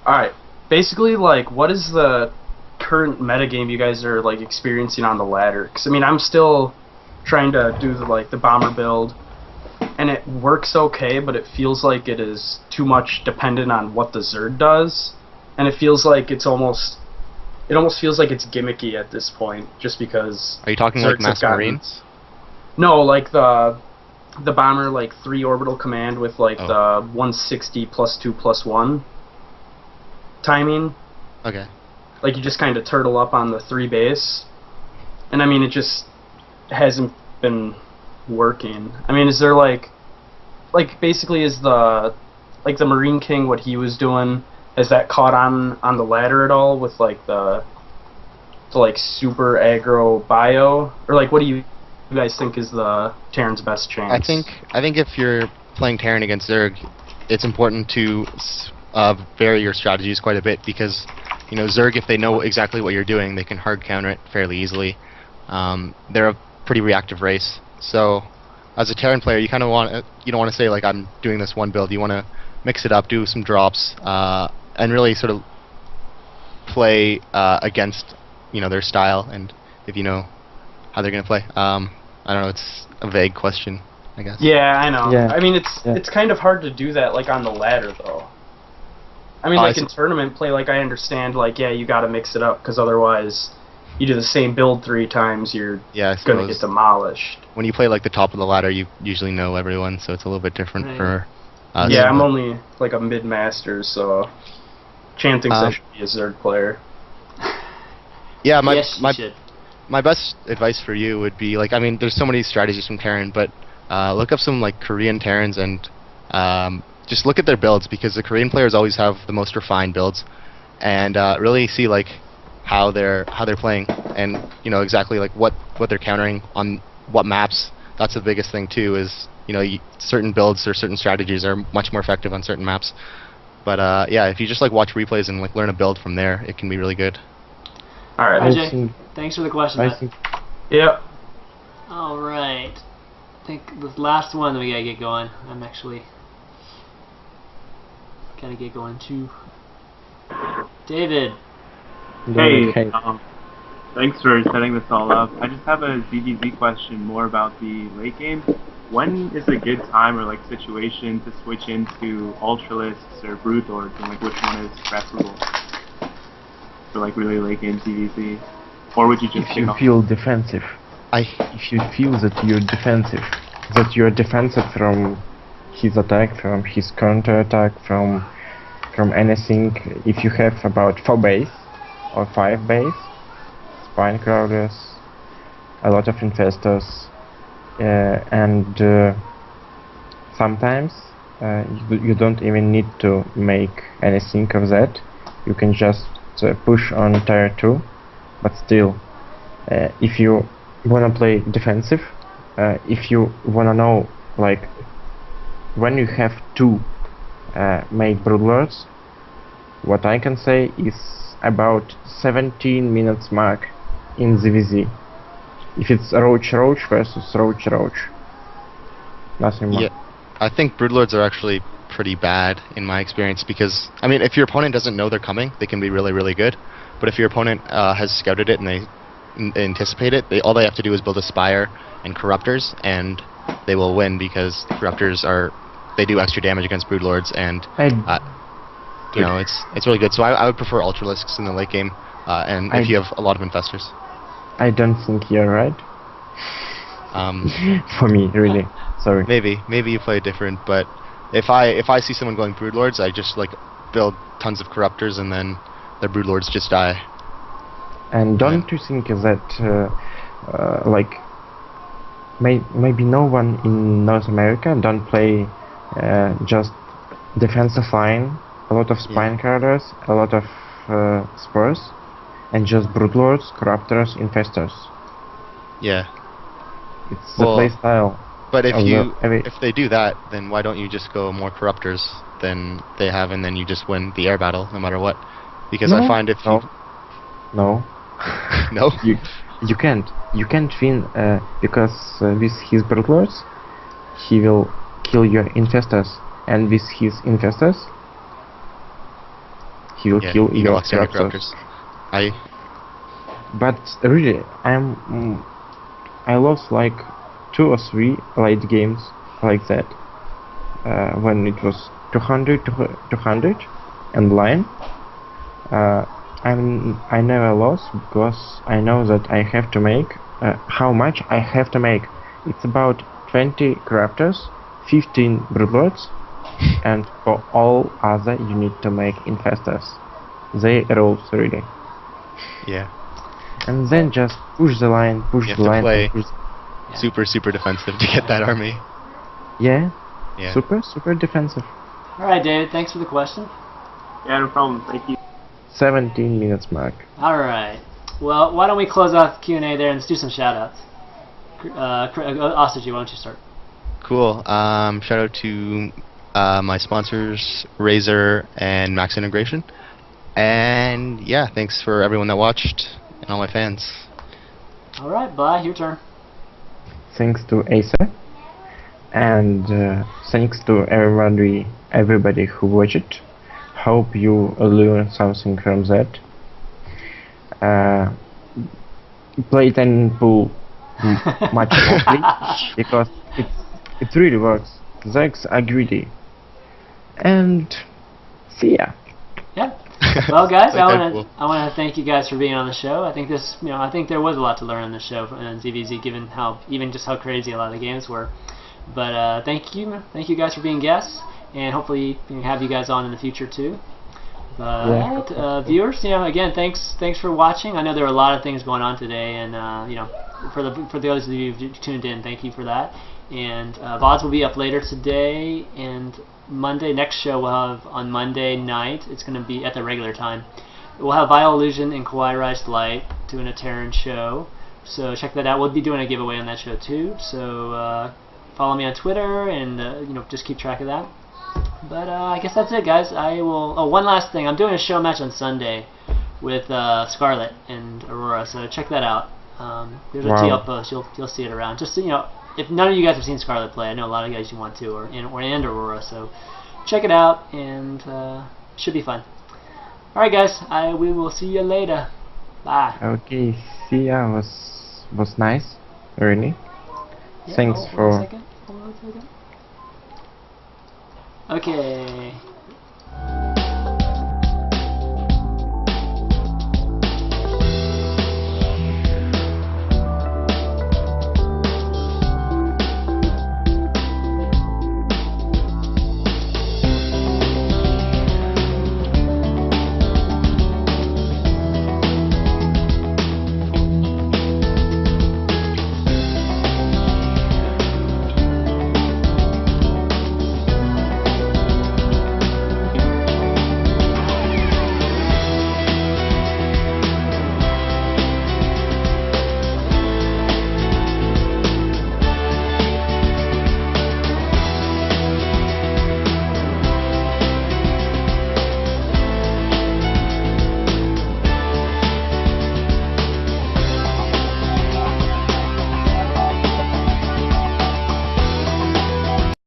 Alright. Basically, like, what is the current metagame you guys are, like, experiencing on the ladder? Because, I mean, I'm still trying to do, the bomber build, and it works okay, but it feels like it is too much dependent on what the Zerg does, and it feels like it almost feels like it's gimmicky at this point, just because Are you talking Zergs like Mass Marines? No, like the bomber, like 3 orbital command with like the 160 +2 +1 timing. Okay. Like you just kind of turtle up on the 3 base, and I mean it just hasn't been working. I mean, is there like basically is the Marine King, what he was doing, has that caught on the ladder at all with like the like super aggro bio, or like what do you guys think is the Terran's best chance? I think if you're playing Terran against Zerg, it's important to vary your strategies quite a bit, because you know Zerg, if they know exactly what you're doing, they can hard counter it fairly easily. They're a pretty reactive race, so as a Terran player, you kind of you don't want to say like I'm doing this one build. You want to mix it up, do some drops, and really sort of play against their style, and if you know how they're gonna play. I don't know. It's a vague question, I guess. Yeah, I know. Yeah. I mean, it's kind of hard to do that like on the ladder though. I mean, like in tournament play, like I understand, like yeah, you got to mix it up because otherwise, you do the same build 3 times, you're gonna get demolished. When you play like the top of the ladder, you usually know everyone, so it's a little bit different for us. Yeah, I'm only like a mid-master, so Chan thinks I should be a Zerg player. Yeah, should. My best advice for you would be like, I mean, there's so many strategies from Terran, but look up some like Korean Terrans and just look at their builds, because the Korean players always have the most refined builds, and really see like how they're playing, and exactly like what they're countering on what maps. That's the biggest thing too, is certain builds or certain strategies are much more effective on certain maps. But yeah, if you just like watch replays and like learn a build from there, it can be really good. All right, Jay, thanks for the question. Yep. All right. I think this last one we gotta get going. I'm actually gotta get going too. David. Hey, thanks for setting this all up. I just have a ZvZ question more about the late game. When is a good time or like situation to switch into Ultralists or Brute Lords, and like which one is preferable for like really late game ZvZ? Or would you just if you feel defensive? If you feel that you're defensive from his attack, from his counter attack, from anything, if you have about 4 base or 5 base, Spine Crawlers, a lot of Infestors, and sometimes you don't even need to make anything of that. You can just push on tier 2, but still, if you wanna play defensive, if you wanna know like when you have 2 made Broodlords, what I can say is about 17 minutes mark in ZvZ. If it's Roach versus Roach. Nothing more. Yeah, I think Broodlords are actually pretty bad in my experience because, I mean, if your opponent doesn't know they're coming, they can be really, really good. But if your opponent has scouted it and they anticipate it, all they have to do is build a Spire and Corruptors, and they will win because Corruptors they do extra damage against Broodlords, and you know, it's really good. So I would prefer Ultralisks in the late game, and if you have a lot of Infestors. I don't think you're right. For me, really. Sorry. Maybe you play different, but if I see someone going Broodlords, I just like build tons of Corruptors, and then the Broodlords just die. And don't you think that like maybe no one in North America don't play just defensive line, a lot of Spine Carriers, a lot of Spurs, and just Broodlords, Corruptors, Infestors? Yeah. It's the play style. But if they do that, then why don't you just go more Corruptors than they have, and then you just win the air battle no matter what? Because I find if no. No? You can't win because with his Broodlords he will kill your Infestors, and with his Infestors he will kill your Corruptors. But really, I lost like 2 or 3 late games like that when it was 200 and line. I never lost because I know that I have to make how much I have to make. It's about 20 Corruptors, 15 Broodlords, and for all other you need to make Infestors. They rules really. Yeah. And then just push the line, push the line. You have to play super defensive to get that army. Yeah. Super defensive. Alright, David, thanks for the question. Yeah, no problem. Thank you. 17 minutes mark. Alright. Well, why don't we close out the Q&A there and let's do some shoutouts. Ostojiy, why don't you start? Cool. Shout out to my sponsors, Razer and Max Integration. And yeah, thanks for everyone that watched and all my fans. Alright, bye. Your turn. Thanks to Acer. And thanks to everybody who watched it. Hope you learned something from that. Play it and pull much more because it really works. Zags are greedy. And see ya. Yeah. Well, guys, I want to thank you guys for being on the show. I think I think there was a lot to learn on the show in ZvZ, given even just how crazy a lot of the games were. But thank you guys for being guests, and hopefully we can have you guys on in the future too. But viewers, again, thanks for watching. I know there were a lot of things going on today, and for those of you who tuned in, thank you for that. And VODs will be up later today, and next show we'll have on Monday night. It's going to be at the regular time. We'll have Vile Illusion and Kawaii Rise Light doing a Terran show, so check that out. We'll be doing a giveaway on that show too. So follow me on Twitter and just keep track of that. But I guess that's it, guys. I will. Oh, one last thing. I'm doing a show match on Sunday with Scarlet and Aurora, so check that out. There's a TL post. You'll see it around. Just if none of you guys have seen Scarlet play, I know a lot of you guys want to, or Aurora, so check it out, and should be fun. Alright, guys, we will see you later. Bye. Okay, see ya. Was nice, really. Yeah, Thanks for. Hold on a second. Okay.